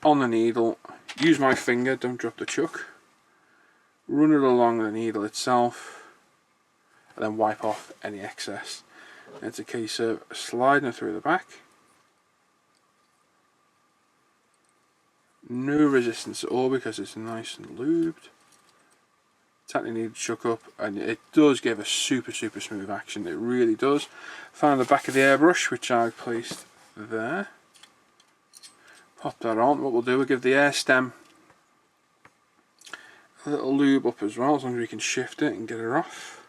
on the needle. Use my finger, don't drop the chuck. Run it along the needle itself, and then wipe off any excess. It's a case of sliding it through the back. No resistance at all because it's nice and lubed. Tightly need to chuck up, and it does give a super smooth action. It really does. Found the back of the airbrush, which I've placed there. Pop that on. What we'll do, we'll give the air stem a little lube up as well, as long as we can shift it and get her off.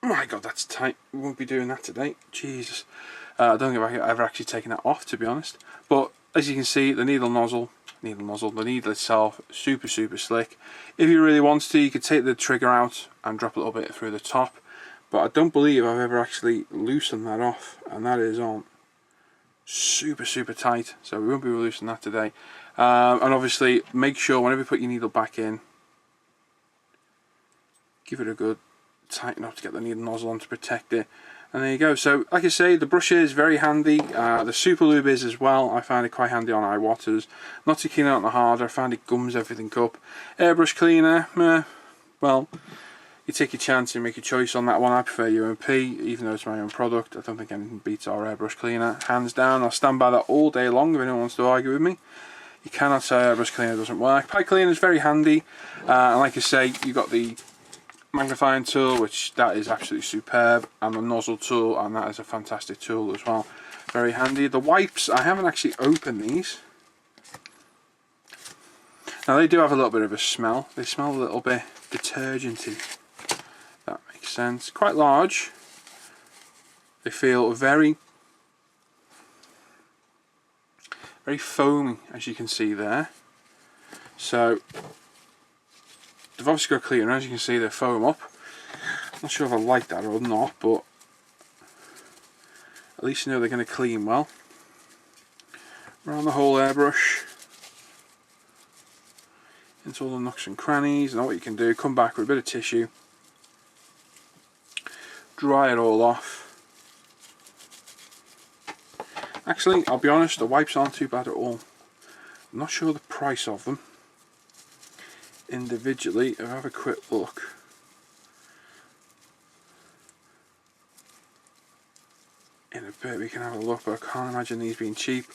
Oh my god, that's tight. We won't be doing that today. Jesus. I don't think I've ever actually taken that off, to be honest. But as you can see, the needle nozzle, the needle itself, super slick. If you really want to, you could take the trigger out and drop a little bit through the top. But I don't believe I've ever actually loosened that off, and that is on super tight. So we won't be releasing that today. And obviously, make sure whenever you put your needle back in, give it a good tighten up to get the needle nozzle on to protect it. And there you go. So like I say, the brush is very handy. The super lube is as well. I found it quite handy on Iwata's. Not too keen on the harder. I found it gums everything up. Airbrush cleaner, well, you take your chance and make your choice on that one. I prefer UMP, even though it's my own product. I don't think anything beats our airbrush cleaner, hands down. I'll stand by that all day long if anyone wants to argue with me. You cannot say airbrush cleaner doesn't work. Pipe cleaner is very handy, and like I say, you've got the magnifying tool, which that is absolutely superb, and the nozzle tool, and that is a fantastic tool as well. Very handy. The wipes, I haven't actually opened these. Now they do have a little bit of a smell. They smell a little bit detergenty. That makes sense. Quite large. They feel very foamy, as you can see there. So they've obviously got cleaner, as you can see they foam up. Not sure if I like that or not, but at least you know they're going to clean well. Around the whole airbrush, into all the nooks and crannies, and what you can do, come back with a bit of tissue, dry it all off. Actually, I'll be honest, the wipes aren't too bad at all. I'm not sure the price of them individually. If I have a quick look, in a bit we can have a look, but I can't imagine these being cheap.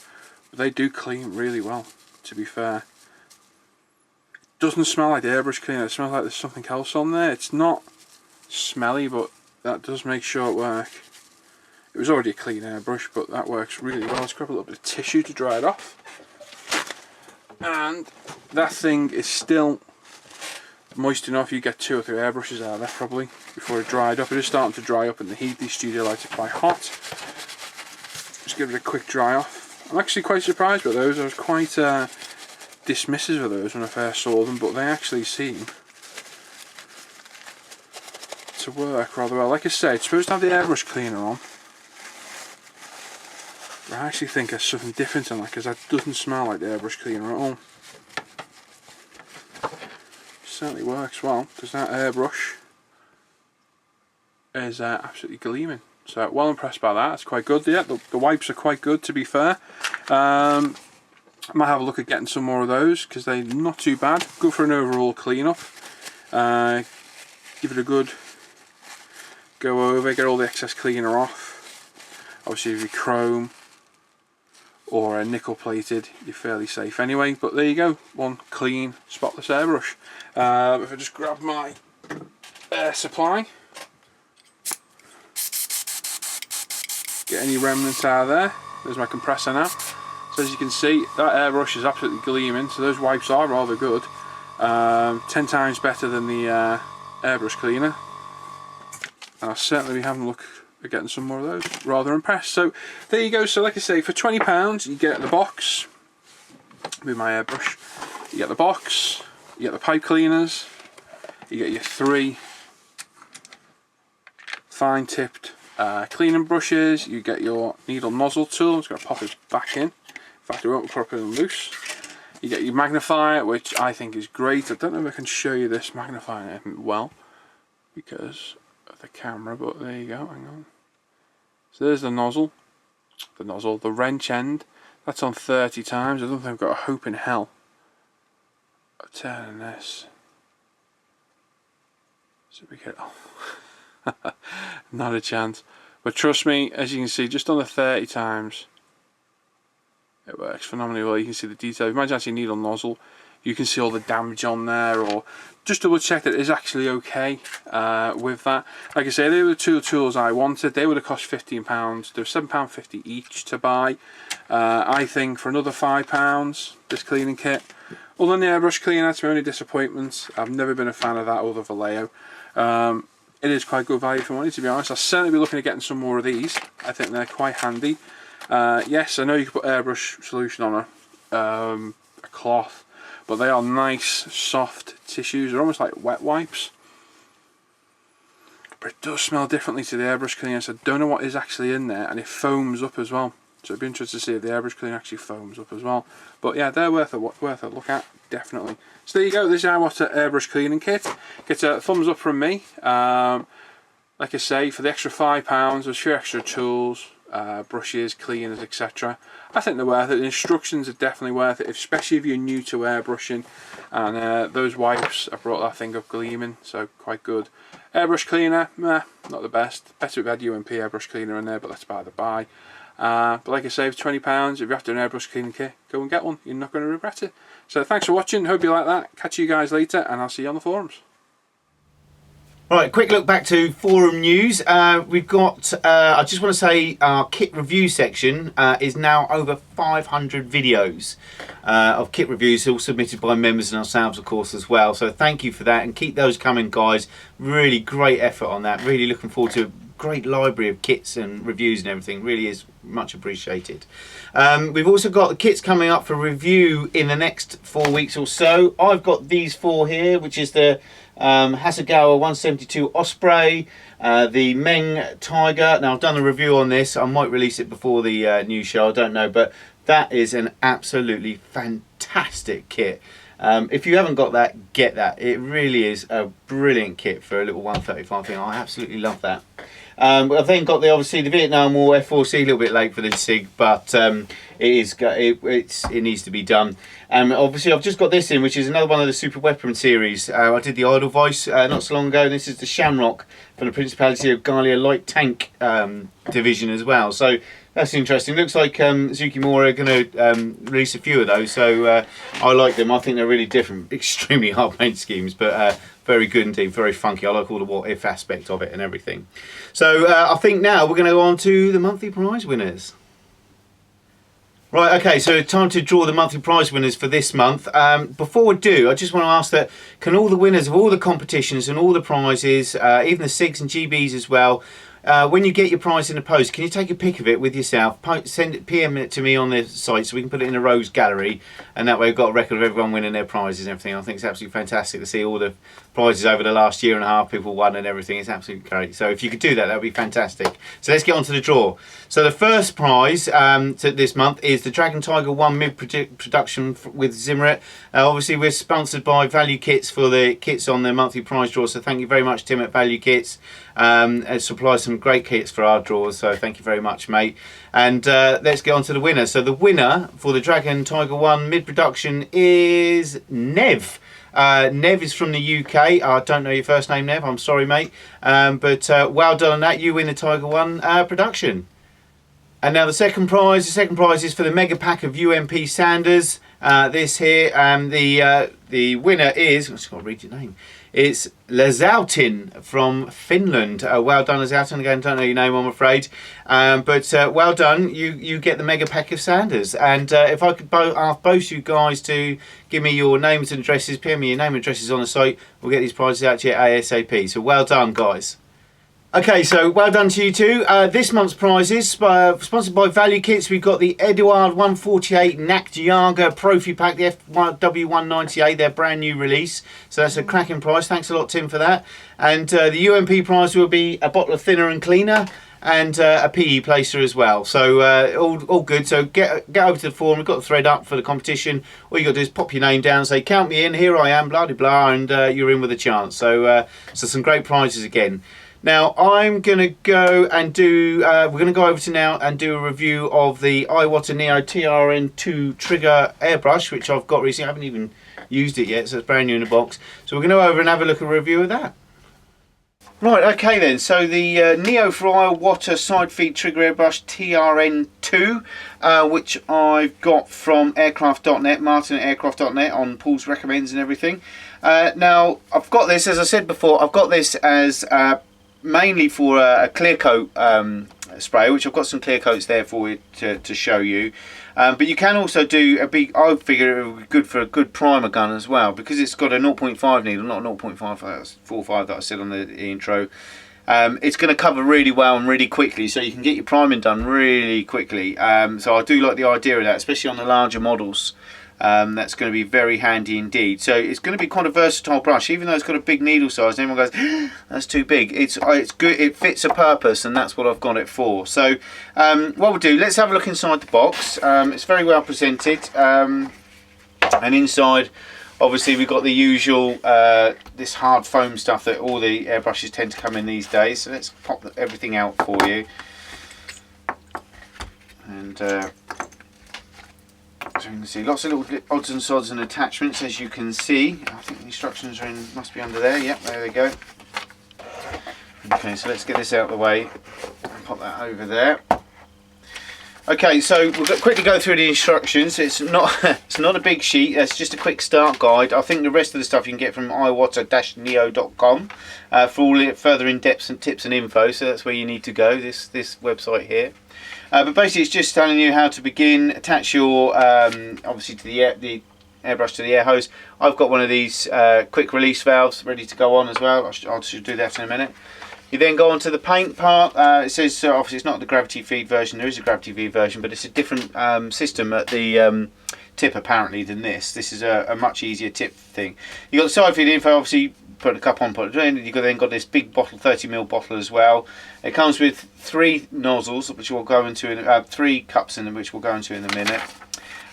But they do clean really well, to be fair. Doesn't smell like the airbrush cleaner, it smells like there's something else on there. It's not smelly, but that does make short work. It was already a clean airbrush, but that works really well. Let's grab a little bit of tissue to dry it off. And that thing is still moist enough. You get 2 or 3 airbrushes out of that probably before it dried up. It is starting to dry up in the heat. These studio lights are quite hot. Just give it a quick dry off. I'm actually quite surprised by those. I was quite dismissive of those when I first saw them, but they actually seem to work rather well. Like I say, it's supposed to have the airbrush cleaner on. I actually think there's something different in that, because that doesn't smell like the airbrush cleaner at all. Certainly works well, because that airbrush is absolutely gleaming. So well impressed by that. It's quite good. Yeah, the wipes are quite good, to be fair. I might have a look at getting some more of those, because they're not too bad. Good for an overall clean up. Give it a good go over, get all the excess cleaner off. Obviously if you're chrome or nickel plated, you're fairly safe anyway. But there you go, one clean spotless airbrush. If I just grab my air supply, get any remnants out of there. There's my compressor now. So as you can see, that airbrush is absolutely gleaming, so those wipes are rather good. 10 times better than the airbrush cleaner. And I'll certainly be having a look at getting some more of those. Rather impressed. So there you go. So like I say, for £20 you get the box with my airbrush. You get the box, you get the pipe cleaners, you get your 3 fine tipped cleaning brushes, you get your needle nozzle tool. I'm just going to pop it back in. In fact, it won't properly loose. You get your magnifier, which I think is great. I don't know if I can show you this magnifier well because of the camera, but there you go. Hang on. So there's the nozzle, the wrench end. That's on 30 times. I don't think I've got a hope in hell of turning this. So we get not a chance. But trust me, as you can see, just on the 30 times, it works phenomenally well. You can see the detail. Imagine actually needle nozzle. You can see all the damage on there, or just double check that it is actually okay with that. Like I say, they were the 2 tools I wanted. They would have cost £15. They were £7.50 each to buy. I think for another £5, this cleaning kit. Other than the airbrush cleaner, that's my only disappointment. I've never been a fan of that or the Vallejo. It is quite good value for money, to be honest. I'll certainly be looking at getting some more of these. I think they're quite handy. Yes, I know you can put airbrush solution on a cloth, but they are nice, soft tissues. They're almost like wet wipes. But it does smell differently to the airbrush cleaner, so I don't know what is actually in there, and it foams up as well. So it'd be interesting to see if the airbrush cleaner actually foams up as well. But yeah, they're worth a look at, definitely. So there you go, this is Iwata airbrush cleaning kit. Get a thumbs up from me. Like I say, for the extra £5, there's a few extra tools, brushes, cleaners, etc. I think they're worth it. The instructions are definitely worth it, especially if you're new to airbrushing. And those wipes, I brought that thing up gleaming, so quite good. Airbrush cleaner, meh, not the best. Better if we had UMP airbrush cleaner in there, but that's by the by. But like I say, for £20, if you're after an airbrush cleaning kit, go and get one. You're not going to regret it. So thanks for watching. Hope you like that. Catch you guys later, and I'll see you on the forums. Right, quick look back to forum news. We've got, I just want to say our kit review section is now over 500 videos of kit reviews, all submitted by members and ourselves, of course, as well. So thank you for that, and keep those coming, guys. Really great effort on that. Really looking forward to a great library of kits and reviews and everything. Really is much appreciated. We've also got the kits coming up for review in the next 4 weeks or so. I've got these 4 here, which is the Hasegawa 172 Osprey, the Meng Tiger. Now I've done a review on this. I might release it before the new show, I don't know, but that is an absolutely fantastic kit. If you haven't got that, get that. It really is a brilliant kit for a little 135 thing. I absolutely love that. I've then got obviously the Vietnam War F4C, a little bit late for this SIG, but it needs to be done. Obviously I've just got this in, which is another one of the Super Weapon series. I did the Edelweiss not so long ago, and this is the Shamrock from the Principality of Gallia Light Tank division as well. So that's interesting. Looks like Zukimura are going to release a few of those, so I like them. I think they're really different, extremely hard paint schemes, but very good indeed, very funky. I like all the what if aspect of it and everything. So I think now we're going to go on to the monthly prize winners. Right, okay, so time to draw the monthly prize winners for this month. Before we do, I just want to ask that, can all the winners of all the competitions and all the prizes, even the SIGs and GBs as well, when you get your prize in the post, can you take a pic of it with yourself, send it, PM it to me on the site so we can put it in a Rose gallery, and that way we've got a record of everyone winning their prizes and everything. I think it's absolutely fantastic to see all the prizes over the last year and a half people won and everything. It's absolutely great. So if you could do that, that would be fantastic. So let's get on to the draw. So the first prize this month is the Dragon Tiger 1 mid-production with Zimmerit. Obviously we're sponsored by Value Kits for the kits on their monthly prize draw, so thank you very much Tim at Value Kits. It supplies some great kits for our draws, so thank you very much mate. And let's get on to the winner. So the winner for the Dragon Tiger 1 mid-production is Nev. Nev is from the UK. I don't know your first name, Nev, I'm sorry mate, but well done on that. You win the Tiger 1 production. And now the second prize is for the mega pack of UMP Sanders. This here, the winner is, I've just got to read your name, it's Lazautin from Finland. Well done Lazautin, again don't know your name I'm afraid, but well done, you get the mega pack of Sanders. And if I could ask both you guys to give me your names and addresses, PM me your name and addresses on the site, we'll get these prizes out to you ASAP, so well done guys. Okay, so well done to you two. This month's prizes, sponsored by Value Kits, we've got the Eduard 148 Nack Jager Profi Pack, the FW198, their brand new release. So that's a cracking prize. Thanks a lot, Tim, for that. And the UMP prize will be a bottle of thinner and cleaner and a PE placer as well. So all good. So get over to the forum. We've got the thread up for the competition. All you got to do is pop your name down, say count me in, here I am, blah, blah, blah, and you're in with a chance. So, so some great prizes again. Now I'm going to go and do, we're going to go over to now and do a review of the Iwata Neo TRN2 trigger airbrush, which I've got recently. I haven't even used it yet, so it's brand new in the box. So we're going to go over and have a look at a review of that. Right, okay then, so the Neo for Iwata side feed trigger airbrush TRN2, which I've got from aircraft.net, Martin at aircraft.net on Paul's recommends and everything. Now I've got this, as I said before, I've got this as mainly for a clear coat spray, which I've got some clear coats there for you to show you, but you can also do a big, I figure it would be good for a good primer gun as well, because it's got a 0.5 needle, not a 0.45 that I said on the intro. It's going to cover really well and really quickly, so you can get your priming done really quickly. So I do like the idea of that, especially on the larger models. That's going to be very handy indeed. So it's going to be quite a versatile brush, even though it's got a big needle size and everyone goes that's too big. It's good, it fits a purpose, and that's what I've got it for. So what we'll do, let's have a look inside the box. It's very well presented, and inside obviously we've got the usual this hard foam stuff that all the airbrushes tend to come in these days. So let's pop everything out for you. And so you can see lots of little odds and sods and attachments, as you can see. I think the instructions are in, must be under there. Yep, there they go. Okay, so let's get this out of the way and pop that over there. Okay, so we'll quickly go through the instructions. It's not a big sheet. It's just a quick start guide. I think the rest of the stuff you can get from iwata-neo.com for all further in-depth and tips and info. So that's where you need to go. This website here. But basically it's just telling you how to begin, attach your, obviously to the airbrush to the air hose. I've got one of these quick release valves ready to go on as well. I should do that in a minute. You then go on to the paint part. It says, obviously it's not the gravity feed version, there is a gravity feed version, but it's a different system at the tip apparently than this. This is a much easier tip thing. You've got the side feed info, obviously put a cup on, put it in. You've then got this big bottle, 30ml bottle as well. It comes with 3 nozzles, which we'll go into, 3 cups in them, which we'll go into in a minute.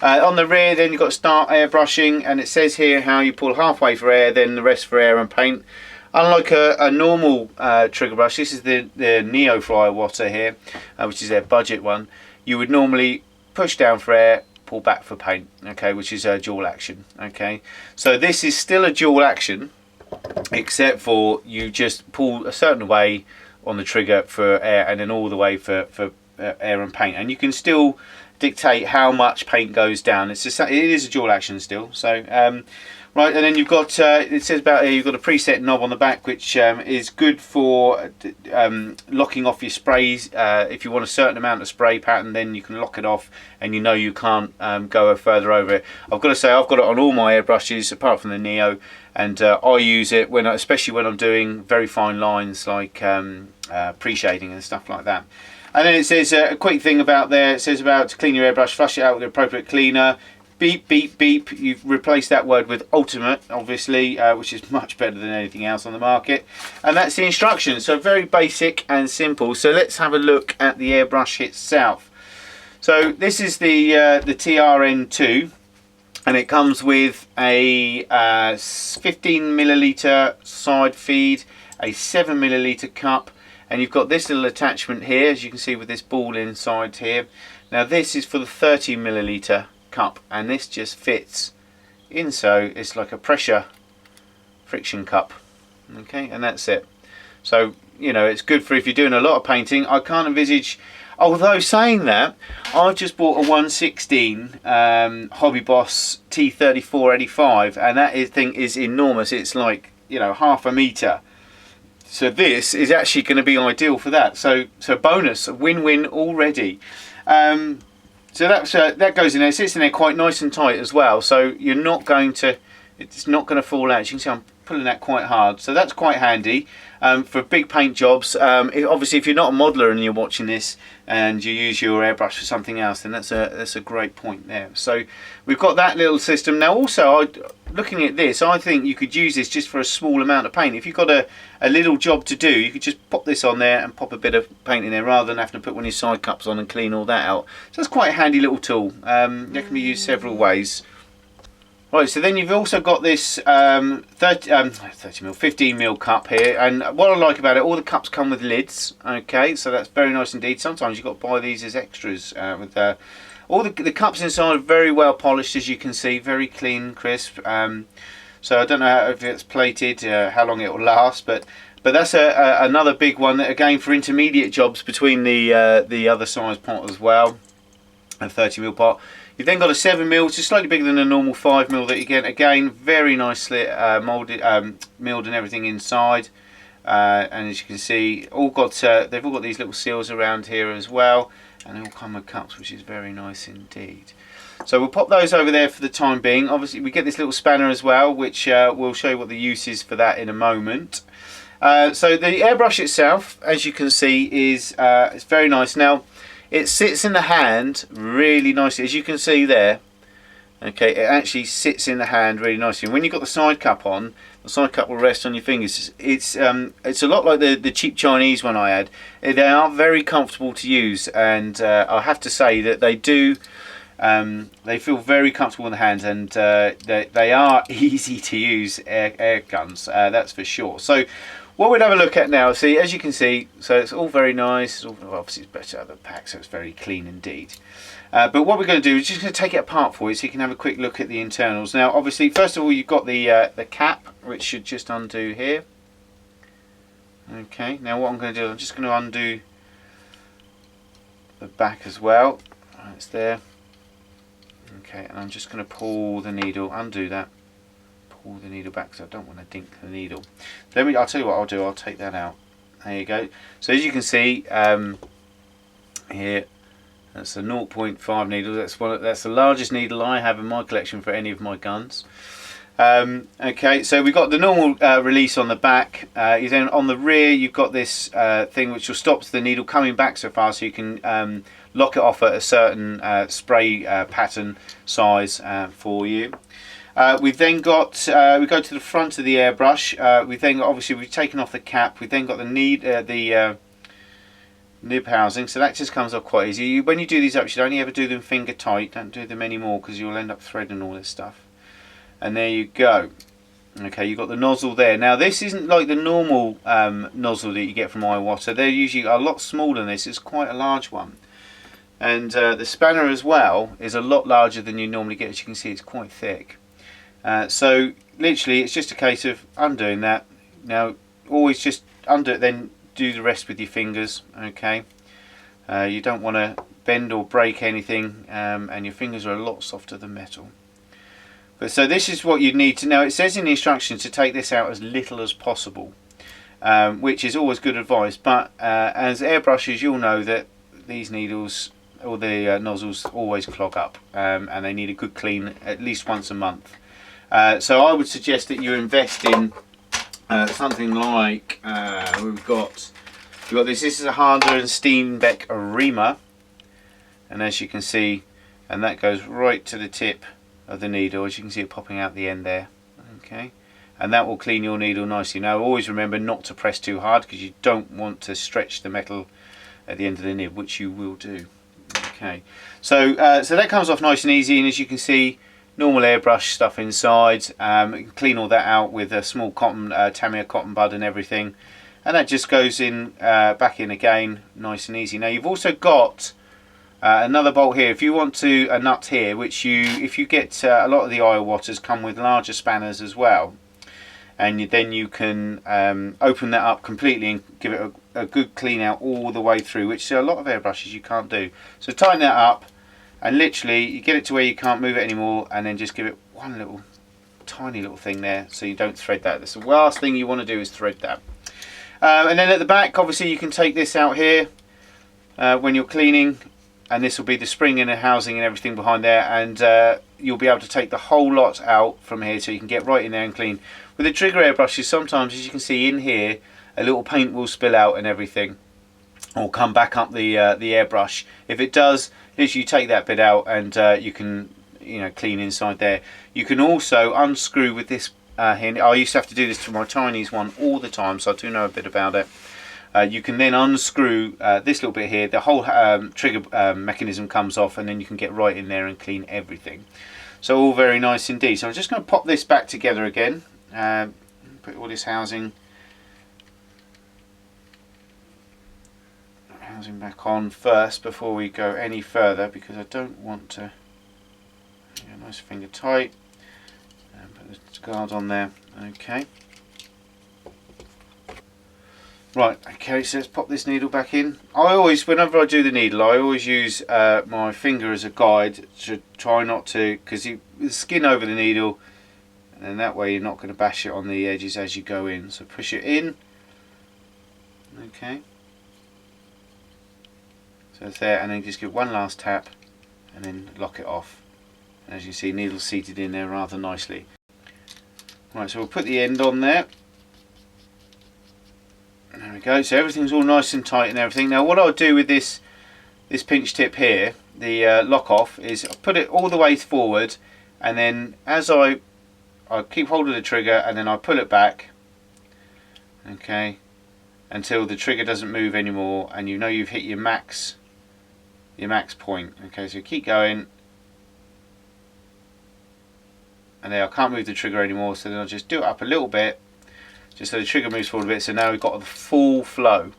On the rear then you've got start airbrushing, and it says here how you pull halfway for air, then the rest for air and paint. Unlike a normal trigger brush, this is the Neo for Iwata here, which is their budget one. You would normally push down for air, pull back for paint, okay, which is a dual action, okay. So this is still a dual action, except for you just pull a certain way on the trigger for air and then all the way for air and paint, and you can still dictate how much paint goes down. It is a dual action still. So right, and then you've got it says about here you've got a preset knob on the back, which is good for locking off your sprays. If you want a certain amount of spray pattern, then you can lock it off and you know you can't go further over it. I've got to say I've got it on all my airbrushes apart from the Neo, and I use it when, especially when I'm doing very fine lines like pre-shading and stuff like that. And then it says a quick thing about there. It says about to clean your airbrush, flush it out with the appropriate cleaner. Beep, beep, beep. You've replaced that word with ultimate, obviously, which is much better than anything else on the market. And that's the instructions. So very basic and simple. So let's have a look at the airbrush itself. So this is the TRN2, and it comes with a 15 milliliter side feed, a 7 milliliter cup, and you've got this little attachment here, as you can see, with this ball inside here. Now this is for the 30 milliliter cup, and this just fits in, so it's like a pressure friction cup. Okay, and that's it. So, you know, it's good for if you're doing a lot of painting. I can't envisage, although saying that, I've just bought a 116 Hobby Boss T3485, and that thing is enormous. It's like, you know, half a meter. So this is actually going to be ideal for that. So bonus, a win-win already. So that goes in there. It sits in there quite nice and tight as well. So you're not going to, it's not going to fall out. As you can see, I'm pulling that quite hard. So that's quite handy for big paint jobs. Obviously, if you're not a modeler and you're watching this and you use your airbrush for something else, then that's a great point there. So we've got that little system. Now also, looking at this, I think you could use this just for a small amount of paint. If you've got a little job to do, you could just pop this on there and pop a bit of paint in there rather than having to put one of your side cups on and clean all that out. So that's quite a handy little tool. That can be used several ways. Right, so then you've also got this 15 ml cup here, and what I like about it, all the cups come with lids. Okay, so that's very nice indeed. Sometimes you've got to buy these as extras. All the cups inside are very well polished, as you can see, very clean, crisp. So I don't know if it's plated, how long it will last, but that's another big one that, again, for intermediate jobs between the other size pot as well, a 30 ml pot. You've then got a 7 ml, which is slightly bigger than a normal 5 ml that you get. Again, very nicely molded, milled and everything inside. And as you can see, they've all got these little seals around here as well, and they all come with cups, which is very nice indeed. So we'll pop those over there for the time being. Obviously, we get this little spanner as well, which we'll show you what the use is for that in a moment. So the airbrush itself, as you can see, is it's very nice. Now, it sits in the hand really nicely, as you can see there. Okay, it actually sits in the hand really nicely. And when you've got the side cup on, the side cup will rest on your fingers. It's a lot like the cheap Chinese one I had. They are very comfortable to use, and I have to say that they do. They feel very comfortable in the hands, and they are easy to use air guns. That's for sure. So what we'll have a look at now, see, as you can see, so it's all very nice. Obviously it's better out of the pack, so it's very clean indeed. But what we're going to do is just going to take it apart for you so you can have a quick look at the internals. Now obviously, first of all, you've got the cap, which should just undo here. Okay, now what I'm going to do, I'm just going to undo the back as well. It's there. Okay, and I'm just going to pull the needle, undo that, pull the needle back because I don't want to dink the needle. I'll tell you what I'll do, I'll take that out. There you go. So as you can see here, that's a 0.5 needle. That's the largest needle I have in my collection for any of my guns. Okay, so we've got the normal release on the back. Then on the rear, you've got this thing which will stop the needle coming back so far, so you can lock it off at a certain spray pattern size for you. We've then got, we go to the front of the airbrush. We've then got, obviously we've taken off the cap. We've then got the nib housing, so that just comes off quite easy. When you do these up, you should only ever do them finger tight. Don't do them anymore because you'll end up threading all this stuff. And there you go. Okay, you've got the nozzle there. Now this isn't like the normal nozzle that you get from Iwata. They're usually a lot smaller than this. It's quite a large one. And the spanner as well is a lot larger than you normally get. As you can see, it's quite thick. So literally it's just a case of undoing that. Now always just undo it, then do the rest with your fingers. Okay, you don't want to bend or break anything, and your fingers are a lot softer than metal. But so this is what you need to know. It says in the instructions to take this out as little as possible, which is always good advice. But as airbrushes, you'll know that these needles or the nozzles always clog up, and they need a good clean at least once a month. So I would suggest that you invest in something like we've got this. This is a Harder and Steenbeck Rima, and as you can see, and that goes right to the tip of the needle, as you can see it popping out the end there. Okay, and that will clean your needle nicely. Now always remember not to press too hard, because you don't want to stretch the metal at the end of the nib, which you will do. Okay, so that comes off nice and easy, and as you can see, normal airbrush stuff inside. You can clean all that out with a small cotton Tamiya cotton bud and everything, and that just goes in back in again, nice and easy. Now you've also got another bolt here. If you want to a nut here, which if you get a lot of the Iwatas come with larger spanners as well, and then you can open that up completely and give it a good clean out all the way through, which a lot of airbrushes you can't do. So tighten that up, and literally you get it to where you can't move it anymore, and then just give it one little tiny little thing there, so you don't thread that. That's the last thing you want to do, is thread that. And then at the back, obviously you can take this out here when you're cleaning, and this will be the spring and the housing and everything behind there, and you'll be able to take the whole lot out from here, so you can get right in there and clean. With the trigger airbrushes, sometimes, as you can see in here, a little paint will spill out and everything, or come back up the airbrush. If it does, literally take that bit out, and you can clean inside there. You can also unscrew with this here. I used to have to do this to my Chinese one all the time, so I do know a bit about it. You can then unscrew this little bit here. The whole trigger mechanism comes off, and then you can get right in there and clean everything. So all very nice indeed. So I'm just going to pop this back together again. Put all this housing back on first before we go any further, because I don't want to. Nice finger tight, and put the guard on there. Okay. Right, okay, so let's pop this needle back in. Whenever I do the needle, I always use my finger as a guide to try not to, because the skin over the needle, and then that way you're not going to bash it on the edges as you go in. So push it in. Okay. So it's there, and then just give one last tap, and then lock it off. And as you see, needle's seated in there rather nicely. Right, so we'll put the end on there. There we go. So everything's all nice and tight and everything. Now what I'll do with this pinch tip here, the lock off, is I'll put it all the way forward, and then as I keep hold of the trigger, and then I pull it back, okay, until the trigger doesn't move anymore, and you know you've hit your max point. Okay, so keep going, and there, I can't move the trigger anymore, so then I'll just do it up a little bit, just so the trigger moves forward a bit. So now we've got the full flow.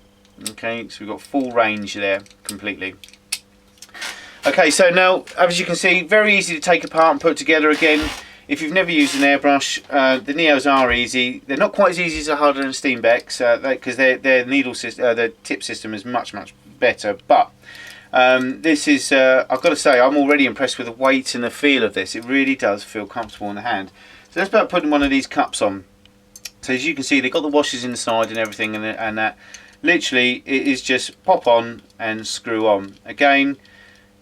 Okay, so we've got full range there completely. Okay, so now, as you can see, very easy to take apart and put together again. If you've never used an airbrush, the Neos are easy. They're not quite as easy as a Harder and Steenbeck's, because their needle system, their tip system is much better. But this is, I've got to say, I'm already impressed with the weight and the feel of this. It really does feel comfortable in the hand. So let's start putting one of these cups on. So as you can see, they've got the washers inside and everything, and that literally it is just pop on and screw on. Again,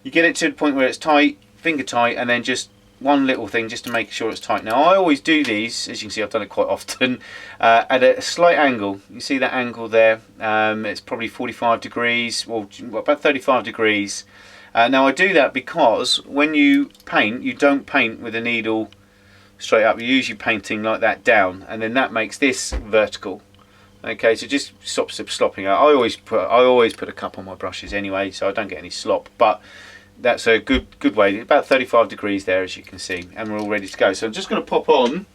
you get it to the point where it's tight, finger tight, and then just one little thing just to make sure it's tight. Now I always do these, as you can see, I've done it quite often, at a slight angle. You see that angle there? It's probably 45 degrees, well, about 35 degrees. Now I do that because when you paint, you don't paint with a needle straight up. You're usually painting like that down, and then that makes this vertical. Okay, so just stops it slopping out. I always put a cup on my brushes anyway, so I don't get any slop. But that's a good way. About 35 degrees there, as you can see, and we're all ready to go. So I'm just going to pop on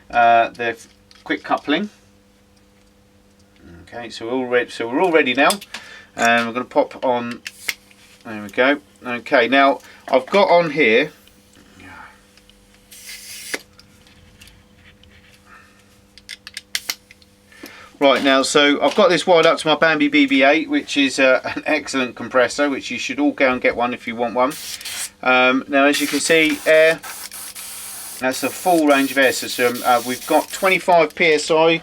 the quick coupling. Okay, so we're all ready now, and we're going to pop on. There we go. Okay, now I've got on here. Right, now, so I've got this wired up to my Bambi BB8, which is an excellent compressor, which you should all go and get one if you want one. Now, as you can see, air, that's a full range of air system. We've got 25 PSI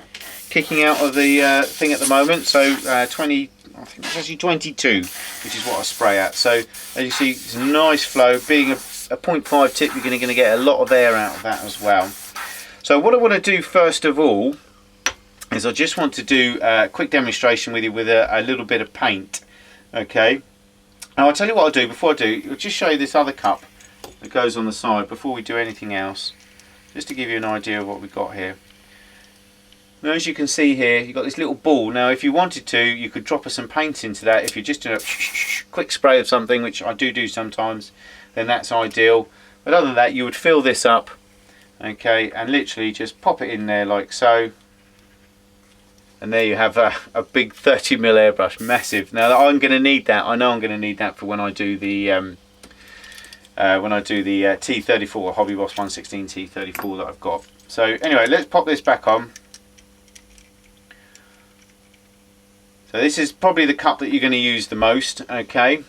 kicking out of the thing at the moment, so 20, I think it's actually 22, which is what I spray at. So, as you see, it's a nice flow. Being a 0.5 tip, you're going to get a lot of air out of that as well. So what I want to do first of all is I just want to do a quick demonstration with you with a little bit of paint. Okay, now I'll tell you what I'll do before I do. I'll just show you this other cup that goes on the side before we do anything else, just to give you an idea of what we've got here. Now, as you can see here, you've got this little ball. Now if you wanted to, you could drop some paint into that. If you're just doing a quick spray of something, which I do sometimes, then that's ideal. But other than that, you would fill this up, okay, and literally just pop it in there like so. And there you have a big 30mm airbrush, massive. Now I'm going to need that. I know I'm going to need that for when I do the T34 or Hobby Boss 116 T34 that I've got. So anyway, let's pop this back on. So this is probably the cup that you're going to use the most. Okay.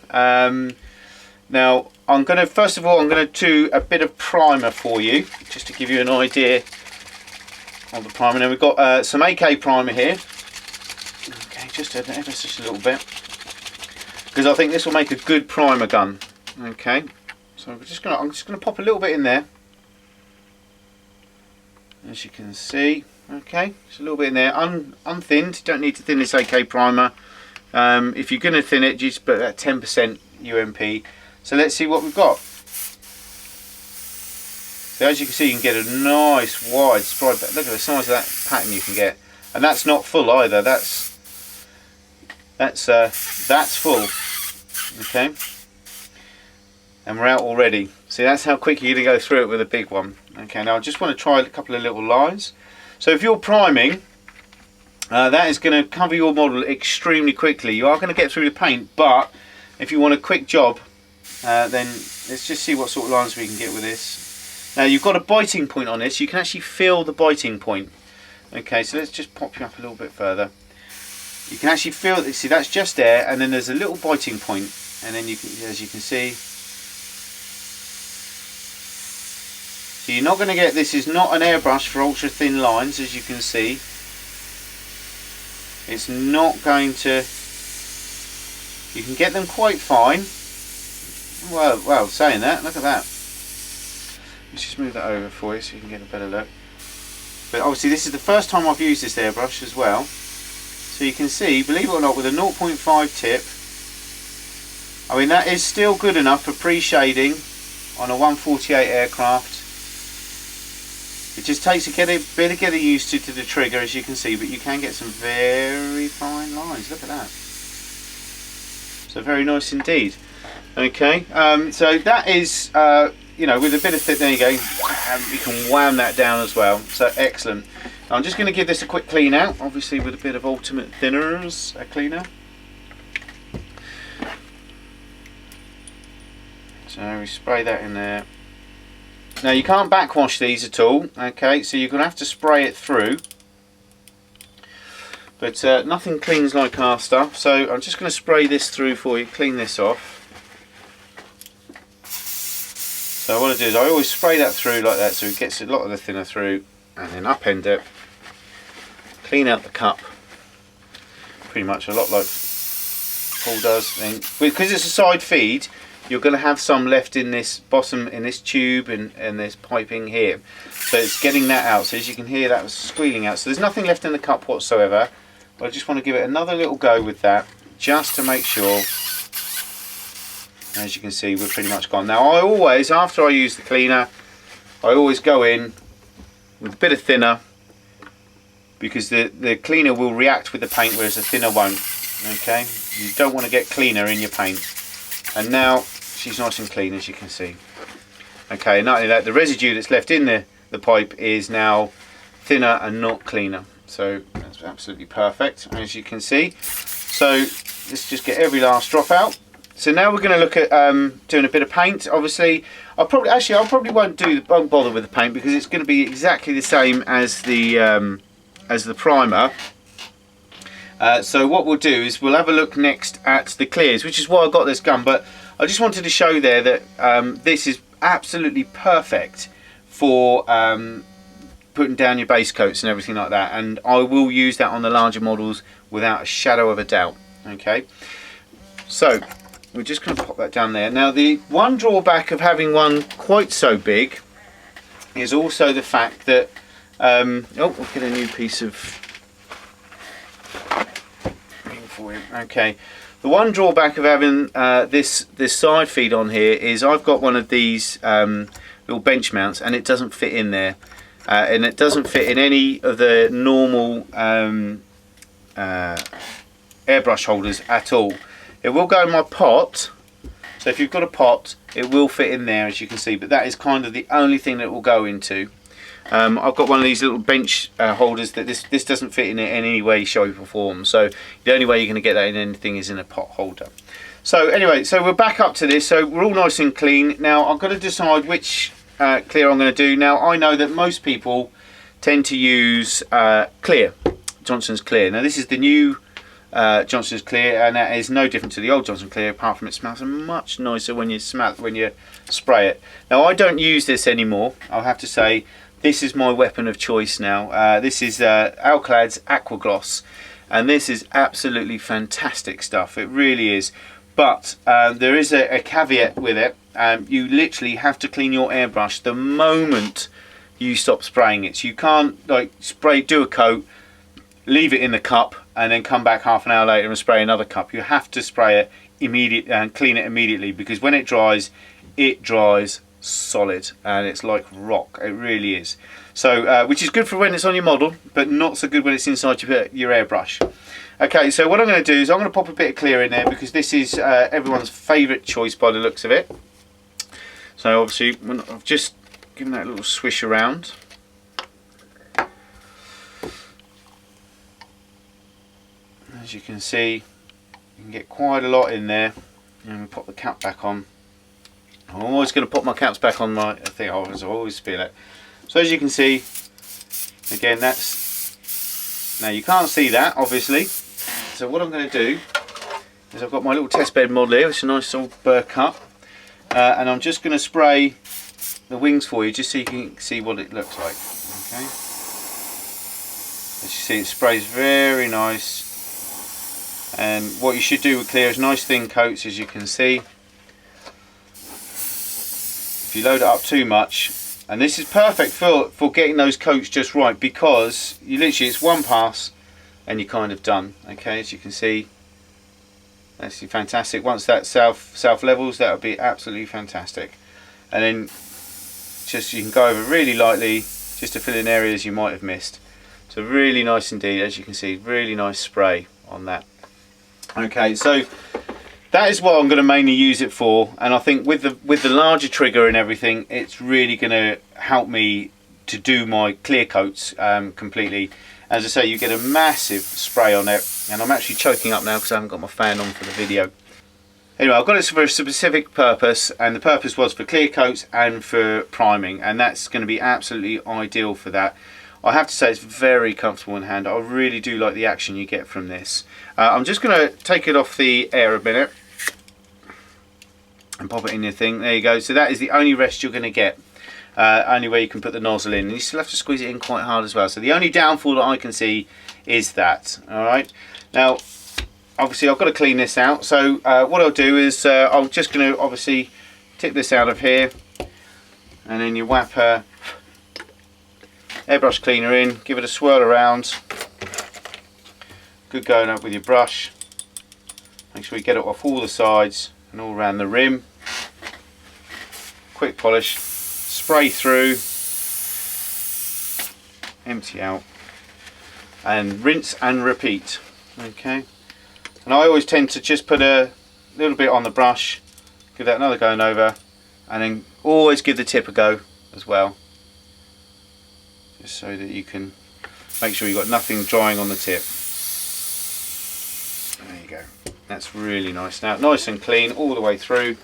Now I'm going to first of all do a bit of primer for you, just to give you an idea of the primer. Now we've got some AK primer here. Okay, just a little bit, because I think this will make a good primer gun. Okay, so I'm just gonna pop a little bit in there, as you can see. Okay, just a little bit in there, unthinned. Don't need to thin this AK primer. If you're gonna thin it, just put that 10% UMP. So let's see what we've got. So as you can see, you can get a nice wide spread. Look at the size of that pattern you can get, and that's not full either. That's full. Okay, and we're out already. See, that's how quick you're going to go through it with a big one. Okay, now I just want to try a couple of little lines. So if you're priming, that is going to cover your model extremely quickly. You are going to get through the paint, but if you want a quick job, then let's just see what sort of lines we can get with this. Now you've got a biting point on this. You can actually feel the biting point. Okay, so let's just pop you up a little bit further. You can actually feel it. See, that's just there, and then there's a little biting point, and then you can, as you can see. So you're not going to get, this is not an airbrush for ultra thin lines, as you can see. It's not going to, you can get them quite fine. Well, saying that, look at that. Let's just move that over for you so you can get a better look. But obviously this is the first time I've used this airbrush as well. So you can see, believe it or not, with a 0.5 tip, I mean that is still good enough for pre-shading on a 148 aircraft. It just takes a bit of getting used to the trigger, as you can see, but you can get some very fine lines. Look at that. So very nice indeed. Okay, so that is, you know, with a bit of thick, there you go, you can wham that down as well. So excellent. I'm just going to give this a quick clean out, obviously with a bit of Ultimate Thinners cleaner. So we spray that in there. Now you can't backwash these at all, okay, so you're going to have to spray it through. But nothing cleans like our stuff, so I'm just going to spray this through for you, clean this off. So what I do is I always spray that through like that, so it gets a lot of the thinner through, and then upend it, clean out the cup, pretty much a lot like Paul does. And because it's a side feed, you're going to have some left in this bottom, in this tube and this piping here. So it's getting that out. So as you can hear, that was squealing out. So there's nothing left in the cup whatsoever. But I just want to give it another little go with that, just to make sure. As you can see, we're pretty much gone. Now I always, after I use the cleaner, I always go in with a bit of thinner, because the cleaner will react with the paint, whereas the thinner won't. Okay, you don't want to get cleaner in your paint. And now she's nice and clean, as you can see. Okay, and not only that, the residue that's left in the pipe is now thinner and not cleaner. So that's absolutely perfect, as you can see. So let's just get every last drop out. So now we're going to look at doing a bit of paint. Obviously, I probably won't bother with the paint, because it's going to be exactly the same as the primer. So what we'll do is we'll have a look next at the clears, which is why I got this gun. But I just wanted to show there that this is absolutely perfect for putting down your base coats and everything like that. And I will use that on the larger models without a shadow of a doubt. Okay, so we're just going to pop that down there. Now the one drawback of having one quite so big is also the fact that Oh, we'll get a new piece of ring for you. Okay. The one drawback of having this side feed on here is I've got one of these little bench mounts, and it doesn't fit in there, and it doesn't fit in any of the normal airbrush holders at all. It will go in my pot, so if you've got a pot, it will fit in there, as you can see, but that is kind of the only thing that it will go into. I've got one of these little bench holders that this doesn't fit in any way, shape or form, so the only way you're going to get that in anything is in a pot holder. So anyway, so we're back up to this, so we're all nice and clean. Now I've got to decide which clear I'm going to do. Now I know that most people tend to use clear, Johnson's Clear. Now this is the new Johnson's Clear, and that is no different to the old Johnson Clear, apart from it smells much nicer when you spray it. Now I don't use this anymore, I'll have to say. This is my weapon of choice now. This is Alclad's Aqua Gloss, and this is absolutely fantastic stuff. It really is. But there is a caveat with it. You literally have to clean your airbrush the moment you stop spraying it. So you can't like do a coat, leave it in the cup, and then come back half an hour later and spray another cup. You have to spray it immediately and clean it immediately, because when it dries solid and it's like rock. It really is. So which is good for when it's on your model, but not so good when it's inside your airbrush. Okay, so what I'm going to do is I'm going to pop a bit of clear in there, because this is everyone's favourite choice by the looks of it. So obviously I've just given that a little swish around. As you can see, you can get quite a lot in there. And we pop the cap back on. I'm always going to put my caps back on my thing. I always feel it. So as you can see, again, that's, now you can't see that obviously. So what I'm going to do is I've got my little test bed model here. It's a nice old burr cup, and I'm just going to spray the wings for you, just so you can see what it looks like. Okay. As you see, it sprays very nice. And what you should do with clear is nice thin coats, as you can see. If you load it up too much, and this is perfect for getting those coats just right, because you literally, it's one pass and you're kind of done. Okay, as you can see, that's fantastic. Once that self levels, that would be absolutely fantastic. And then just you can go over really lightly, just to fill in areas you might have missed. So really nice indeed, as you can see, really nice spray on that. Okay, so that is what I'm going to mainly use it for, and I think with the larger trigger and everything, it's really going to help me to do my clear coats completely. As I say, you get a massive spray on it, and I'm actually choking up now because I haven't got my fan on for the video. Anyway, I've got it for a specific purpose, and the purpose was for clear coats and for priming, and that's going to be absolutely ideal for that. I have to say it's very comfortable in hand. I really do like the action you get from this. I'm just going to take it off the air a minute and pop it in your thing. There you go. So that is the only rest you're going to get. Only way you can put the nozzle in. And you still have to squeeze it in quite hard as well. So the only downfall that I can see is that. Alright. Now, obviously I've got to clean this out. So what I'll do is I'm just going to obviously tip this out of here. And then you whap airbrush cleaner in, give it a swirl around. Good going up with your brush. Make sure you get it off all the sides and all around the rim. Quick polish, spray through, empty out, and rinse and repeat. Okay. And I always tend to just put a little bit on the brush, give that another going over, and then always give the tip a go as well. Just so that you can make sure you've got nothing drying on the tip. There you go. That's really nice. Now, nice and clean all the way through.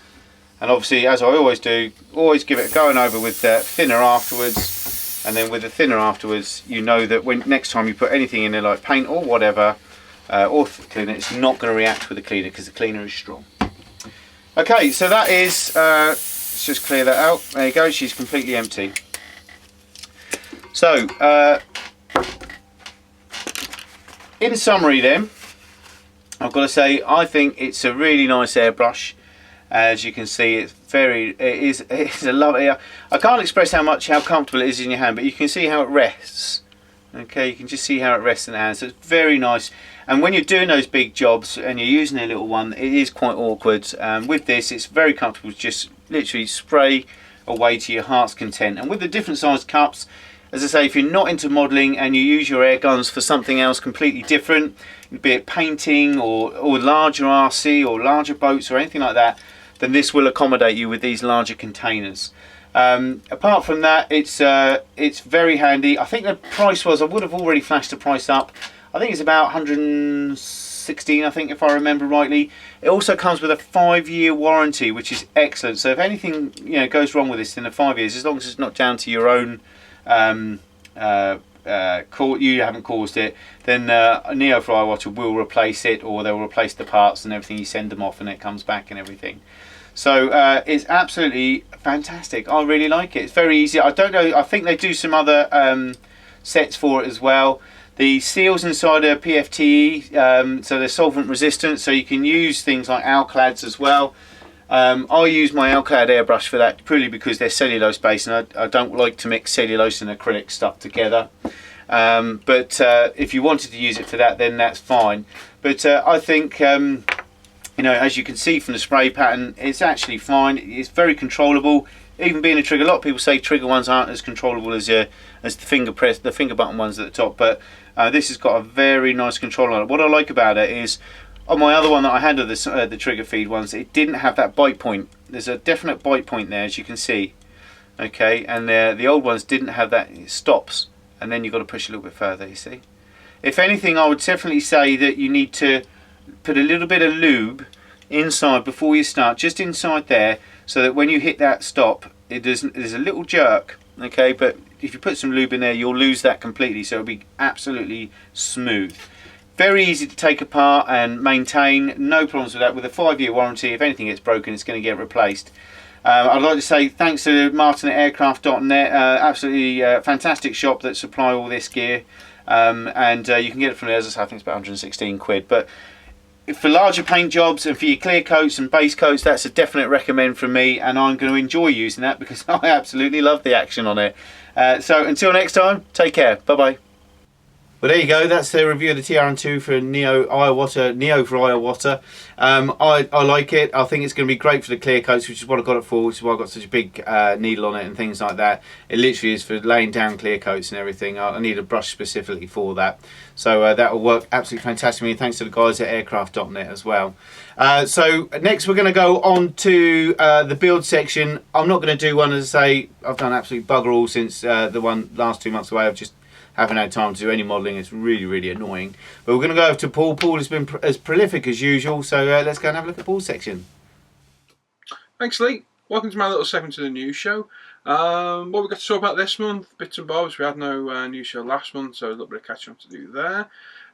And obviously, as I always do, always give it a going over with the thinner afterwards. And then with the thinner afterwards, you know that when next time you put anything in there, like paint or whatever, or cleaner, it's not going to react with the cleaner, because the cleaner is strong. Okay, so that is, let's just clear that out. There you go, she's completely empty. So, in summary then, I've got to say, I think it's a really nice airbrush. As you can see, it's a lovely. I can't express how comfortable it is in your hand, but you can see how it rests. Okay, you can just see how it rests in the hand. So it's very nice. And when you're doing those big jobs and you're using a little one, it is quite awkward. With this, it's very comfortable. Just literally spray away to your heart's content. And with the different size cups, as I say, if you're not into modelling and you use your air guns for something else completely different, be it painting or larger RC or larger boats or anything like that, then this will accommodate you with these larger containers. Apart from that, it's very handy. I think the price was, I would have already flashed the price up. I think it's about 116, I think, if I remember rightly. It also comes with a 5-year warranty, which is excellent. So if anything goes wrong with this in the 5 years, as long as it's not down to your own you haven't caused it, then Neo for Iwata will replace it, or they'll replace the parts and everything. You send them off and it comes back and everything. So it's absolutely fantastic. I really like it. It's very easy. I don't know, I think they do some other sets for it as well. The seals inside are PFTE, so they're solvent resistant, so you can use things like Alclads as well. I use my Alclad airbrush for that purely because they're cellulose based, and I don't like to mix cellulose and acrylic stuff together. But if you wanted to use it for that, then that's fine. But I think as you can see from the spray pattern, it's actually fine. It's very controllable. Even being a trigger, a lot of people say trigger ones aren't as controllable as the finger button ones at the top, but this has got a very nice control on it. What I like about it is, on my other one that I had of the trigger feed ones, it didn't have that bite point. There's a definite bite point there, as you can see. Okay, and the old ones didn't have that. It stops, and then you've got to push a little bit further, you see. If anything, I would definitely say that you need to put a little bit of lube inside before you start, just inside there, so that when you hit that stop, there's a little jerk. Okay, but if you put some lube in there, you'll lose that completely, so it'll be absolutely smooth. Very easy to take apart and maintain, no problems with that. With a 5-year warranty, if anything gets broken, it's going to get replaced. I'd like to say thanks to Martin at aircraft.net, absolutely fantastic shop that supply all this gear, and you can get it from there. As I say, I think it's about 116 quid. But for larger paint jobs and for your clear coats and base coats, that's a definite recommend from me, and I'm going to enjoy using that because I absolutely love the action on it. So until next time, take care. Bye bye. Well, there you go. That's the review of the TRN2 for Neo for Iwata. I like it. I think it's going to be great for the clear coats, which is what I got it for, which is why I got such a big needle on it and things like that. It literally is for laying down clear coats and everything. I need a brush specifically for that. So that will work absolutely fantastically. Thanks to the guys at aircraft.net as well. So next we're going to go on to the build section. I'm not going to do one, as I say, I've done absolutely bugger all since the one last 2 months away. I've just haven't had time to do any modelling. It's really annoying. But we're going to go over to Paul. Paul has been as prolific as usual, so let's go and have a look at Paul's section. Thanks, Lee. Welcome to my little segment to the news show. What we've got to talk about this month, bits and bobs. We had no news show last month, so a little bit of catching up to do there.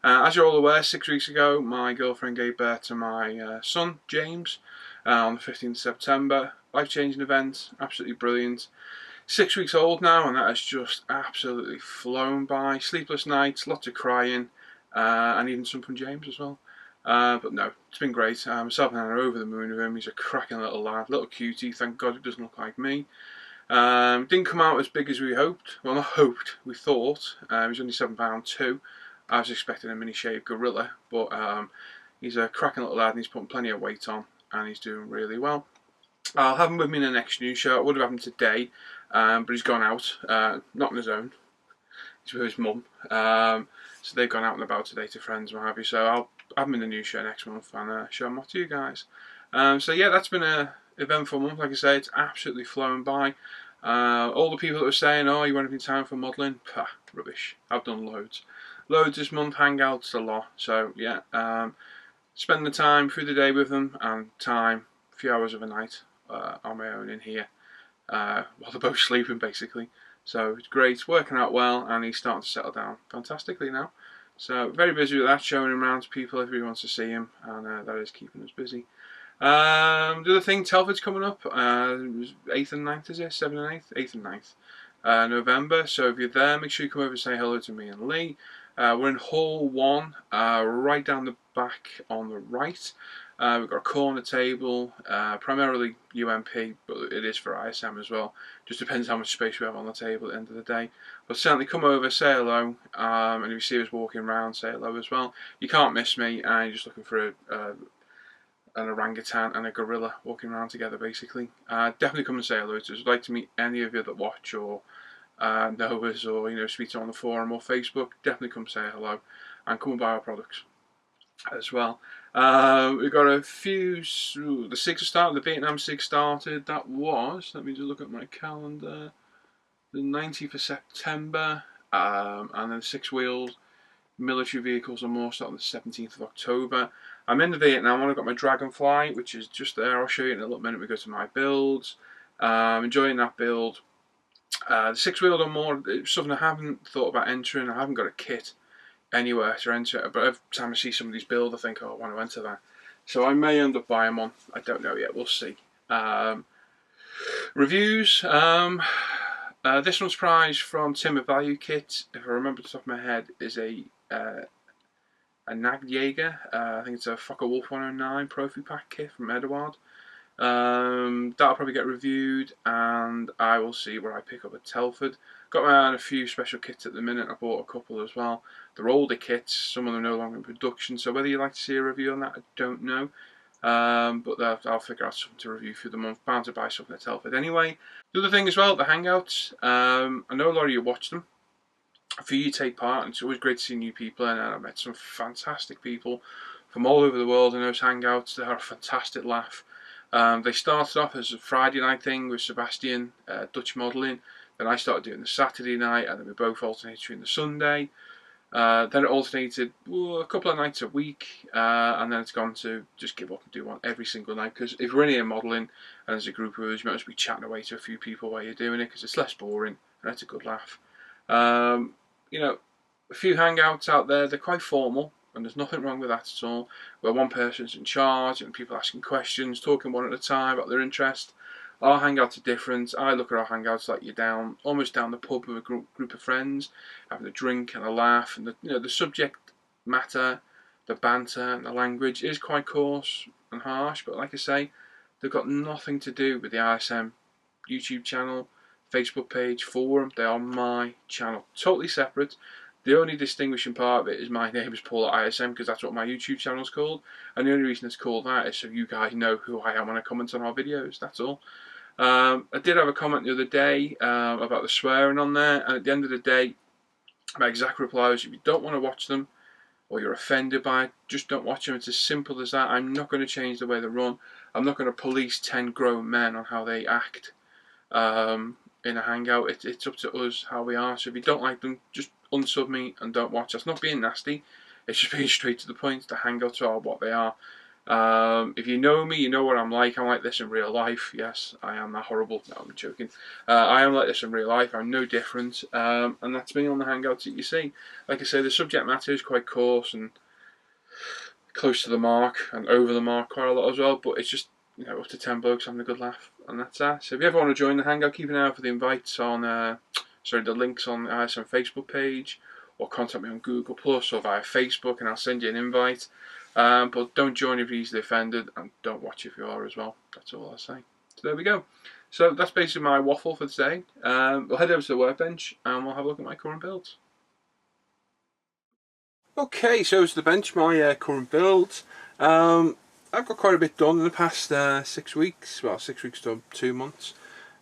As you're all aware, 6 weeks ago, my girlfriend gave birth to my son, James, on the 15th of September. Life-changing event, absolutely brilliant. 6 weeks old now, and that has just absolutely flown by. Sleepless nights, lots of crying, and even some from James as well. But no, it's been great. Myself and Anna are over the moon with him. He's a cracking little lad, little cutie. Thank God it doesn't look like me. Didn't come out as big as we hoped. Well, not hoped, we thought. He's only £7.2. I was expecting a mini shave gorilla, but he's a cracking little lad, and he's putting plenty of weight on, and he's doing really well. I'll have him with me in the next news show. I would have had him today, but he's gone out, not on his own. He's with his mum. So they've gone out and about today to friends and what have you. So I'll have him in the news show next month and show him off to you guys. So yeah, that's been an eventful month. Like I say, it's absolutely flown by. All the people that were saying, oh, you won't have any time for modelling, rubbish. I've done loads. Loads this month, hangouts a lot. So yeah, spend the time through the day with them and time, a few hours of a night on my own in here while they're both sleeping basically. So it's great, it's working out well, and he's starting to settle down fantastically now. So very busy with that, showing him around to people if he wants to see him, and that is keeping us busy. The other thing, Telford's coming up. It was 8th and 9th, is it? 7th and 8th? 8th and 9th. November. So if you're there, make sure you come over and say hello to me and Lee. We're in Hall 1, right down the back on the right. We've got a corner table, primarily UMP, but it is for ISM as well. Just depends how much space we have on the table at the end of the day. But certainly come over, say hello, and if you see us walking around, say hello as well. You can't miss me, and you're just looking for an orangutan and a gorilla walking around together, basically. Definitely come and say hello to us. I'd like to meet any of you that watch or know us, or speak to on the forum or Facebook. Definitely come say hello, and come and buy our products as well. We've got a few. The SIGs are started. The Vietnam SIG started. That was. Let me just look at my calendar. The 19th of September, and then 6-wheeled military vehicles and more starting the 17th of October. I'm in the Vietnam one. I've got my Dragonfly, which is just there. I'll show you in a little minute. We go to my builds. Enjoying that build. The 6-wheeled or more, it's something I haven't thought about entering. I haven't got a kit anywhere to enter it, but every time I see somebody's build, I think, oh, I want to enter that. So I may end up buying one. I don't know yet. We'll see. Reviews. This one's prized from Timber Value Kit. If I remember off the top of my head, is a Nagjäger. I think it's a Focke-Wulf 109 Profi Pack kit from Eduard. That'll probably get reviewed, and I will see where I pick up at Telford. Got my eye on a few special kits at the minute. I bought a couple as well. They're older kits, some of them are no longer in production, so whether you'd like to see a review on that, I don't know. But I'll figure out something to review through the month. Bound to buy something at Telford anyway. The other thing as well, the Hangouts. I know a lot of you watch them. A few you take part, and it's always great to see new people, and I've met some fantastic people from all over the world in those Hangouts. They are a fantastic laugh. They started off as a Friday night thing with Sebastian, Dutch modelling. Then I started doing the Saturday night, and then we both alternated during the Sunday. Then it alternated a couple of nights a week, and then it's gone to just give up and do one every single night. Because if we're in here modelling, and there's a group of us, you might as well be chatting away to a few people while you're doing it, because it's less boring, and it's a good laugh. A few Hangouts out there, they're quite formal, and there's nothing wrong with that at all, where one person's in charge and people asking questions, talking one at a time about their interest. Our Hangouts are different. I look at our Hangouts like you're almost down the pub with a group of friends, having a drink and a laugh, and the subject matter, the banter and the language is quite coarse and harsh, but like I say, they've got nothing to do with the ISM YouTube channel, Facebook page, forum. They are my channel, totally separate. The only distinguishing part of it is my name is Paul at ISM, because that's what my YouTube channel is called, and the only reason it's called that is so you guys know who I am when I comment on our videos. That's all. I did have a comment the other day about the swearing on there, and at the end of the day, my exact reply was, if you don't want to watch them, or you're offended by it, just don't watch them. It's as simple as that. I'm not going to change the way they run. I'm not going to police 10 grown men on how they act in a Hangout. It's up to us how we are. So if you don't like them, just unsub me and don't watch. That's not being nasty. It's just being straight to the point. The Hangouts are what they are. If you know me, you know what I'm like. I'm like this in real life. Yes, I am that horrible. No, I'm joking. I am like this in real life. I'm no different. And that's me on the Hangouts that you see. Like I say, the subject matter is quite coarse and close to the mark and over the mark quite a lot as well. But it's just, up to 10 blokes having a good laugh. And that's that. So if you ever want to join the Hangout, keep an eye out for the invites on, the links on the ISM Facebook page, or contact me on Google Plus or via Facebook, and I'll send you an invite. But don't join if you're easily offended, and don't watch if you are as well. That's all I'll say. So there we go. So that's basically my waffle for today. We'll head over to the workbench and we'll have a look at my current builds. Okay, so it's the bench, my current builds. I've got quite a bit done in the past 6 weeks. Well, 6 weeks to 2 months.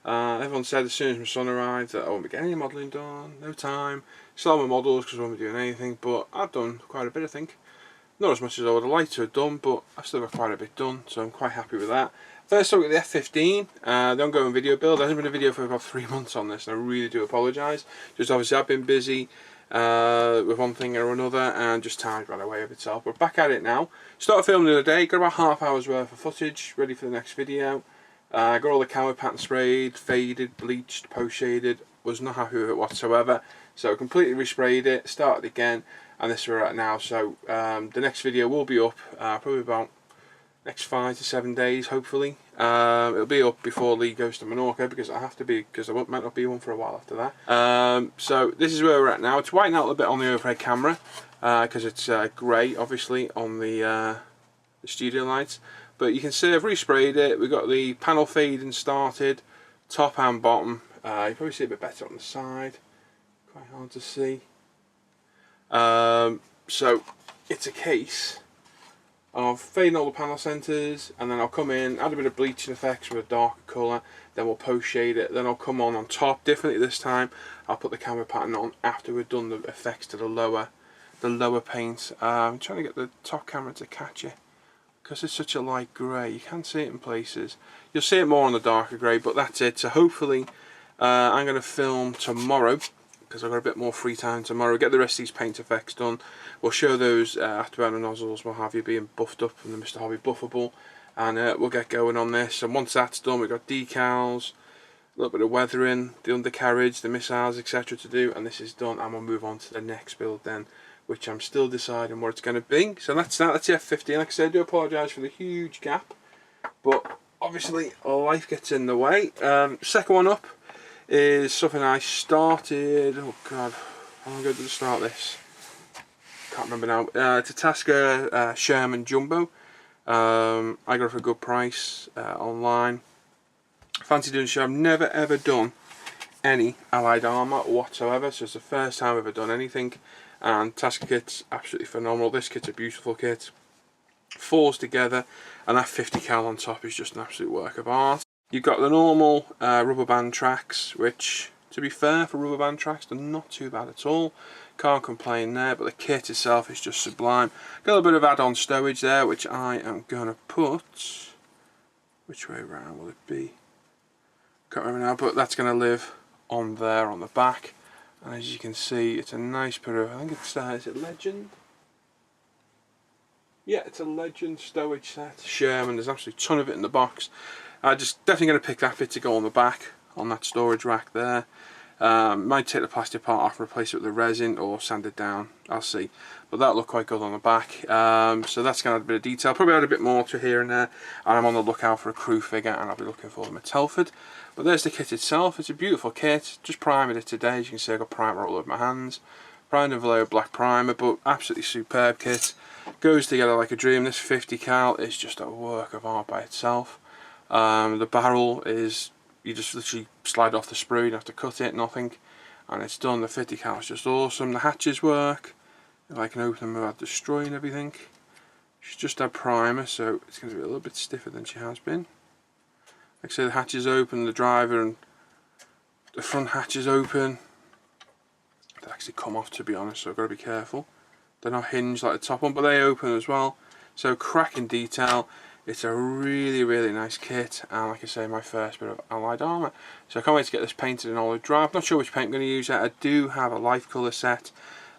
Everyone said as soon as my son arrived that I won't be getting any modelling done, no time. Still have my models because I won't be doing anything, but I've done quite a bit, I think. Not as much as I would have liked to have done, but I've still got quite a bit done, so I'm quite happy with that. First look at the F15, the ongoing video build. There hasn't been a video for about 3 months on this, and I really do apologise. Just obviously I've been busy with one thing or another, and just time ran away of itself. We're back at it now. Started filming the other day, got about half hour's worth of footage ready for the next video. Got all the camo pattern sprayed, faded, bleached, post shaded. Was not happy with it whatsoever, so completely resprayed it, started again, and this is where we're at now. So the next video will be up probably about next 5 to 7 days, hopefully. It'll be up before Lee goes to Menorca, because I have to be, because there might not be one for a while after that. So this is where we're at now. It's whitening out a little bit on the overhead camera because it's grey, obviously, on the the studio lights. But you can see I've resprayed it. We've got the panel fading started, top and bottom. You probably see a bit better on the side. Quite hard to see. So it's a case of fading all the panel centers, and then I'll come in, add a bit of bleaching effects with a darker colour, then we'll post shade it, then I'll come on top differently this time. I'll put the camera pattern on after we've done the effects to the lower paint. I'm trying to get the top camera to catch it because it's such a light grey. You can see it in places. You'll see it more on the darker grey, but that's it. So hopefully I'm going to film tomorrow, because I've got a bit more free time tomorrow, get the rest of these paint effects done. We'll show those afterburner nozzles, what have you, being buffed up from the Mr. Hobby Buffable, and we'll get going on this. And once that's done, we've got decals, a little bit of weathering, the undercarriage, the missiles, etc. to do, and this is done, and we'll move on to the next build then, which I'm still deciding what it's going to be. So that's that, that's the F15. Like I said, I do apologise for the huge gap, but obviously life gets in the way. Second one up is something I started, oh god, how long ago did I start this? Can't remember now. It's a Tasca Sherman Jumbo. I got it for a good price online. Fancy doing a show. I've never ever done any allied armour whatsoever, so it's the first time I've ever done anything, and Tasca kit's absolutely phenomenal. This kit's a beautiful kit, falls together, and that 50 cal on top is just an absolute work of art. You've got the normal rubber band tracks, which, to be fair, for rubber band tracks, they're not too bad at all. Can't complain there, but the kit itself is just sublime. Got a little bit of add-on stowage there, which I am going to put... Which way around will it be? Can't remember now, but that's going to live on there on the back. And as you can see, it's a nice bit of... I think it's... is it Legend? Yeah, it's a Legend stowage set. Sherman, there's absolutely a ton of it in the box. Just definitely going to pick that bit to go on the back, on that storage rack there. Might take the plastic part off and replace it with the resin, or sand it down, I'll see. But that'll look quite good on the back. So that's going to add a bit of detail. Probably add a bit more to here and there. And I'm on the lookout for a crew figure, and I'll be looking for them at Telford. But there's the kit itself. It's a beautiful kit. Just primed it today. As you can see, I've got primer all over my hands. Primed in Vallejo black primer, but absolutely superb kit. Goes together like a dream. This 50 cal is just a work of art by itself. The barrel is, you just literally slide off the sprue, you don't have to cut it, nothing, and it's done. The 50 cal is just awesome. The hatches work. If I can open them without destroying everything. She's just had primer, so it's going to be a little bit stiffer than she has been. Like I say, the hatch is open, the driver and the front hatch is open. They actually come off, to be honest, so I've got to be careful. They're not hinged like the top one, but they open as well. So cracking detail. It's a really, really nice kit, and like I say, my first bit of allied armour. So I can't wait to get this painted in olive drab. Not sure which paint I'm going to use yet. I do have a life colour set,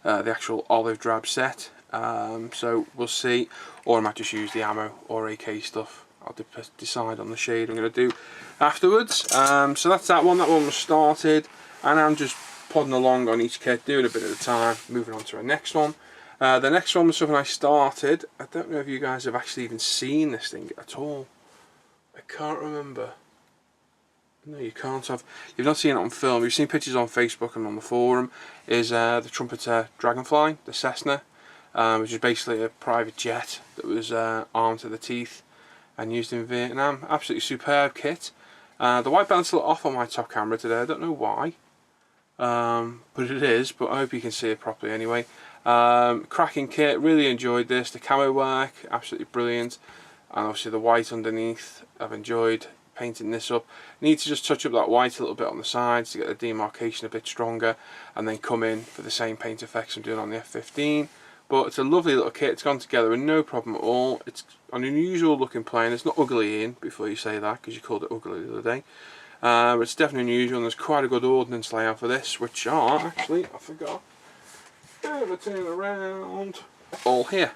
the actual olive drab set. So we'll see, or I might just use the ammo or AK stuff. I'll decide on the shade I'm going to do afterwards. So that's that one. That one was started, and I'm just plodding along on each kit, doing a bit at a time, moving on to the next one. The next one was something I started. I don't know if you guys have actually even seen this thing at all. I can't remember. No, you can't have. You've not seen it on film. You've seen pictures on Facebook and on the forum. Is the Trumpeter Dragonfly, the Cessna, which is basically a private jet that was armed to the teeth and used in Vietnam. Absolutely superb kit. The white balance is a little off on my top camera today. I don't know why, but it is. But I hope you can see it properly anyway. Cracking kit, really enjoyed this. The camo work, absolutely brilliant, and obviously the white underneath, I've enjoyed painting this up. Need to just touch up that white a little bit on the sides to get the demarcation a bit stronger, and then come in for the same paint effects I'm doing on the F15. But it's a lovely little kit. It's gone together with no problem at all. It's an unusual looking plane. It's not ugly in, before you say that, because you called it ugly the other day. But it's definitely unusual, and there's quite a good ordnance layout for this, which are actually, I forgot, have a turn around, all here.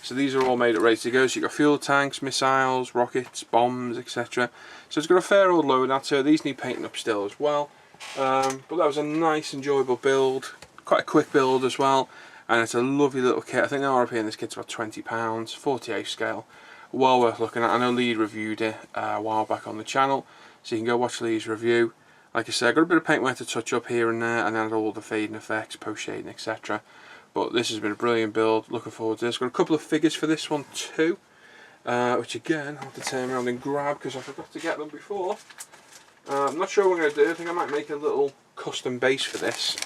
So these are all made up ready to go. So you've got fuel tanks, missiles, rockets, bombs, etc. So it's got a fair old load out here. These need painting up still as well. But that was a nice, enjoyable build. Quite a quick build as well. And it's a lovely little kit. I think the RRP in this kit's about £20, 48 scale. Well worth looking at. I know Lee reviewed it a while back on the channel, so you can go watch Lee's review. Like I said, I got a bit of paintwork to touch up here and there, and then all the fading effects, post shading, etc. But this has been a brilliant build. Looking forward to this. Got a couple of figures for this one too. which again I'll have to turn around and grab because I forgot to get them before. I'm not sure what I'm going to do. I think I might make a little custom base for this.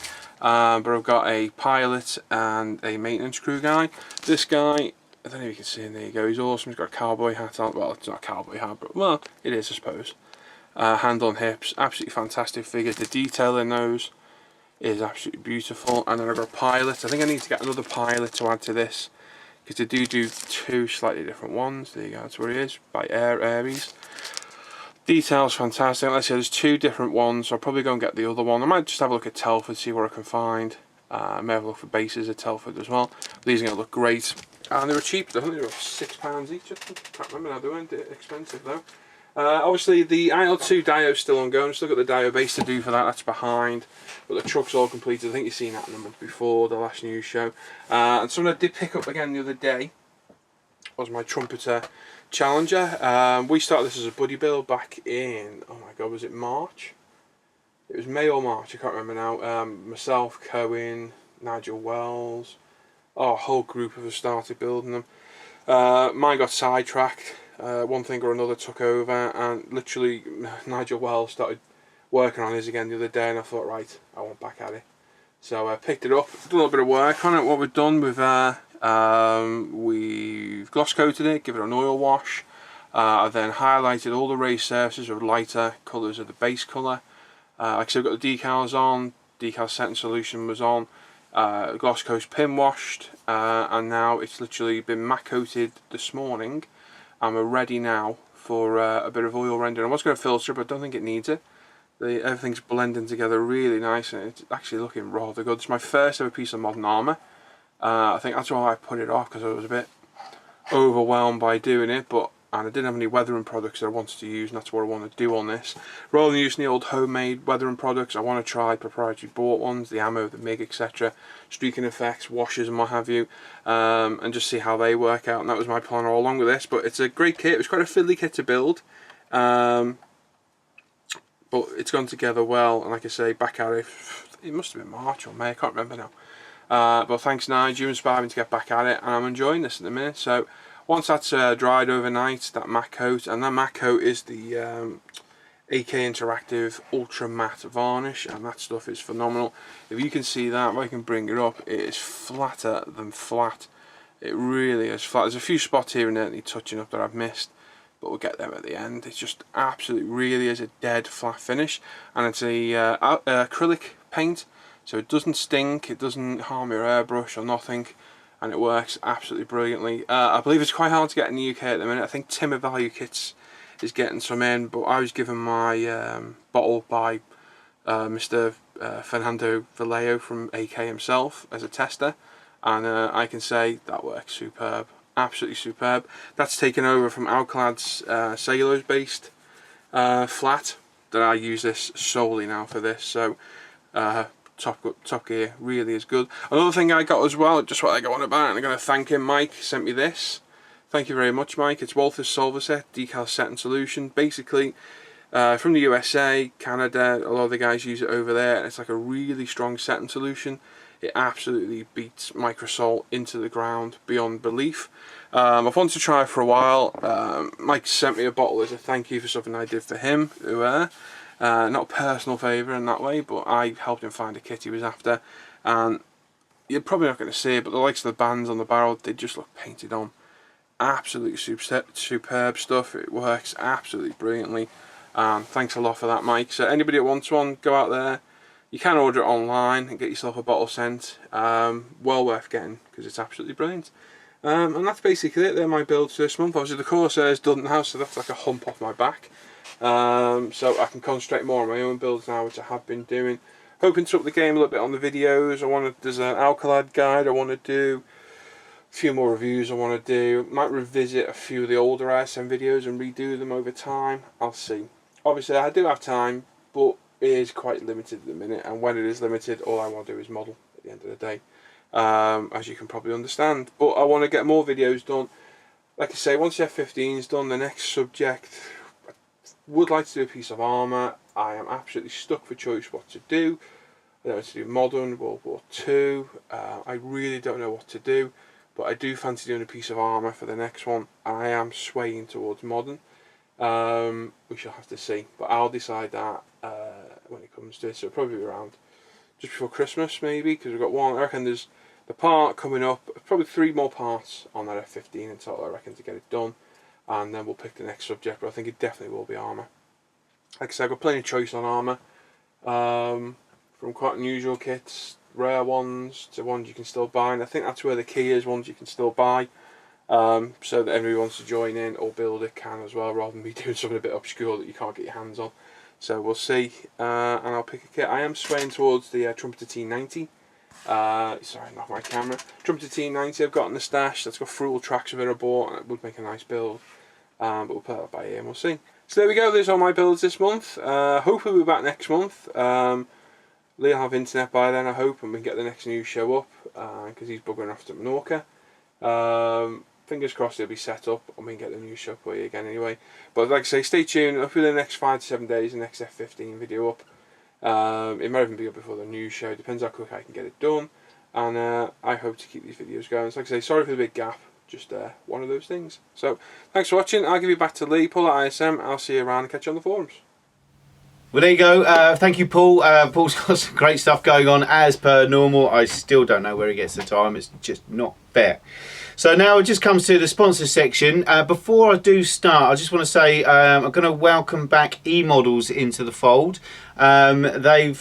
But I've got a pilot and a maintenance crew guy. This guy, I don't know if you can see him, there you go, he's awesome. He's got a cowboy hat on. Well, it's not a cowboy hat, but well, it is, I suppose. Hand on hips, absolutely fantastic figures. The detail in those is absolutely beautiful. And then I've got a pilot. I think I need to get another pilot to add to this, because they do two slightly different ones. There you go, that's where he is, by Aries. Details fantastic. Let's say there's two different ones, so I'll probably go and get the other one. I might just have a look at Telford, see what I can find. I may have a look for bases at Telford as well. These are going to look great. And they were cheap, I think they were £6 each. I can't remember now, they weren't expensive though. Obviously the IL2 Dio is still ongoing, still got the Dio base to do for that, that's behind. But the truck's all completed. I think you've seen that in the month before, the last news show. And something I did pick up again the other day was my Trumpeter Challenger. We started this as a buddy build back in, oh my god, was it March? It was May or March, I can't remember now. Myself, Cohen, Nigel Wells, a whole group of us started building them. Mine got sidetracked, one thing or another took over, and literally Nigel Wells started working on his again the other day, and I thought, right, I want back at it. So I picked it up, done a little bit of work on it. What we've done, we've gloss coated it, give it an oil wash. I then highlighted all the raised surfaces with lighter colours of the base colour. Like I said, we've got the decals on, decal setting solution was on, gloss coat pin washed, and now it's literally been matte coated this morning, and we're ready now for a bit of oil rendering. I was going to filter, but I don't think it needs it. Everything's blending together really nice, and it's actually looking rather good. It's my first ever piece of modern armour. I think that's why I put it off, because I was a bit overwhelmed by doing it, and I didn't have any weathering products that I wanted to use, and that's what I want to do on this. Rather than using the old homemade weathering products, I want to try proprietary bought ones, the ammo, the MIG, etc., streaking effects, washes and what have you, and just see how they work out. And that was my plan all along with this. But it's a great kit. It was quite a fiddly kit to build, but it's gone together well. And like I say, back at it, it must have been March or May, I can't remember now. But thanks Nigel, you inspired me to get back at it, and I'm enjoying this at the minute. So once that's dried overnight, that matte coat, and that matte coat is the AK Interactive Ultra Matte Varnish, and that stuff is phenomenal. If you can see that, if I can bring it up, it is flatter than flat. It really is flat. There's a few spots here and there that need touching up that I've missed, but we'll get them at the end. It's just absolutely, really is a dead flat finish, and it's a acrylic paint, so it doesn't stink, it doesn't harm your airbrush or nothing, and it works absolutely brilliantly. I believe it's quite hard to get in the UK at the minute. I think Timber Value Kits is getting some in, but I was given my bottle by Mr. Fernando Vallejo from AK himself as a tester, and I can say that works superb, absolutely superb. That's taken over from Alcalad's cellulose based flat, that I use this solely now for this. So top gear really is good. Another thing I got as well, just what I got on about, and I'm going to thank him. Mike sent me this. Thank you very much, Mike. It's Walther's Solver Set Decal Setting Solution. Basically from the USA, Canada, a lot of the guys use it over there, and it's like a really strong setting solution. It absolutely beats Microsol into the ground beyond belief. I've wanted to try it for a while. Mike sent me a bottle as a thank you for something I did for him. Not a personal favour in that way, but I helped him find a kit he was after, and you're probably not going to see it, but the likes of the bands on the barrel, they just look painted on. Absolutely superb stuff. It works absolutely brilliantly. Thanks a lot for that, Mike. So anybody that wants one, go out there. You can order it online and get yourself a bottle sent. Well worth getting, because it's absolutely brilliant. And that's basically it. They're my builds this month. Obviously the Corsair is done now, so that's like a hump off my back. So I can concentrate more on my own builds now, which I have been doing. Hoping to up the game a little bit on the videos. There's an Alcalad guide I want to do. A few more reviews I want to do. Might revisit a few of the older ISM videos and redo them over time. I'll see. Obviously I do have time, but it is quite limited at the minute, and when it is limited, all I want to do is model at the end of the day, as you can probably understand. But I want to get more videos done. Like I say, once the F-15 is done, the next subject, I would like to do a piece of armour. I am absolutely stuck for choice what to do. I don't know what to do modern, World War II. I really don't know what to do. but I do fancy doing a piece of armour for the next one, and I am swaying towards modern. We shall have to see, but I'll decide that when it comes to it. So it'll probably be around just before Christmas maybe, because we've got one, I reckon there's the part coming up, probably 3 more parts on that F15 in total, I reckon, to get it done, and then we'll pick the next subject, but I think it definitely will be armour. Like I said, I've got plenty of choice on armour, from quite unusual kits, rare ones, to ones you can still buy, and I think that's where the key is, ones you can still buy, so that everyone who wants to join in or build it can as well, rather than be doing something a bit obscure that you can't get your hands on. So we'll see, and I'll pick a kit. I am swaying towards the Trumpeter T90. Sorry, not my camera. Trumpeter T90 I've got in the stash. That's got frugal tracks of it I bought, and it would make a nice build. But we'll put that by ear and we'll see. So there we go, there's all my builds this month. Hopefully we'll be back next month. Lee will have internet by then, I hope, and we can get the next news show up, because he's buggering off to Menorca. Fingers crossed it'll be set up and we can get the news show for you again anyway. But like I say, stay tuned. Hopefully the next 5 to 7 days, the next F15 video up. It might even be up before the news show, depends how quick I can get it done. And I hope to keep these videos going. So like I say, sorry for the big gap, just one of those things. So thanks for watching. I'll give you back to Lee, Paul at ISM. I'll see you around and catch you on the forums. Well, there you go. Thank you, Paul. Paul's got some great stuff going on as per normal. I still don't know where he gets the time. It's just not fair. So now it just comes to the sponsor section. Before I do start, I just want to say I'm going to welcome back eModels into the fold. They've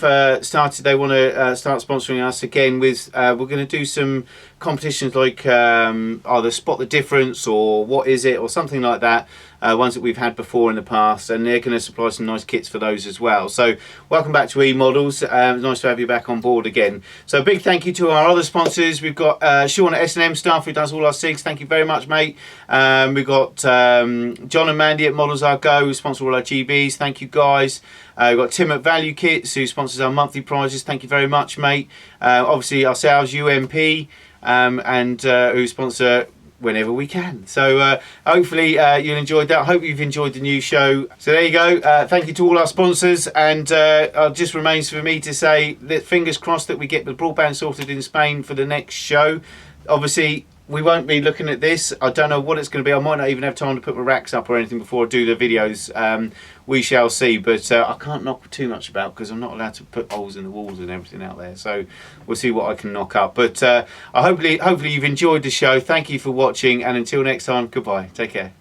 started. They want to start sponsoring us again with. We're going to do some competitions like either Spot the Difference or What Is It or something like that. Ones that we've had before in the past, and they're going to supply some nice kits for those as well. So welcome back to eModels. It's nice to have you back on board again. So a big thank you to our other sponsors. We've got Sean at S&M Stuff, who does all our SIGs. Thank you very much, mate. We've got John and Mandy at Models Our Go, who sponsor all our GBs. Thank you, guys. We've got Tim at Value Kits, who sponsors our monthly prizes. Thank you very much, mate. Obviously ourselves, UMP, and who sponsor whenever we can. So hopefully you enjoyed that. I hope you've enjoyed the new show. So there you go. Thank you to all our sponsors, and it just remains for me to say that fingers crossed that we get the broadband sorted in Spain for the next show. Obviously we won't be looking at this. I don't know what it's going to be. I might not even have time to put my racks up or anything before I do the videos. We shall see, but I can't knock too much about because I'm not allowed to put holes in the walls and everything out there. So we'll see what I can knock up. But hopefully you've enjoyed the show. Thank you for watching, and until next time, goodbye. Take care.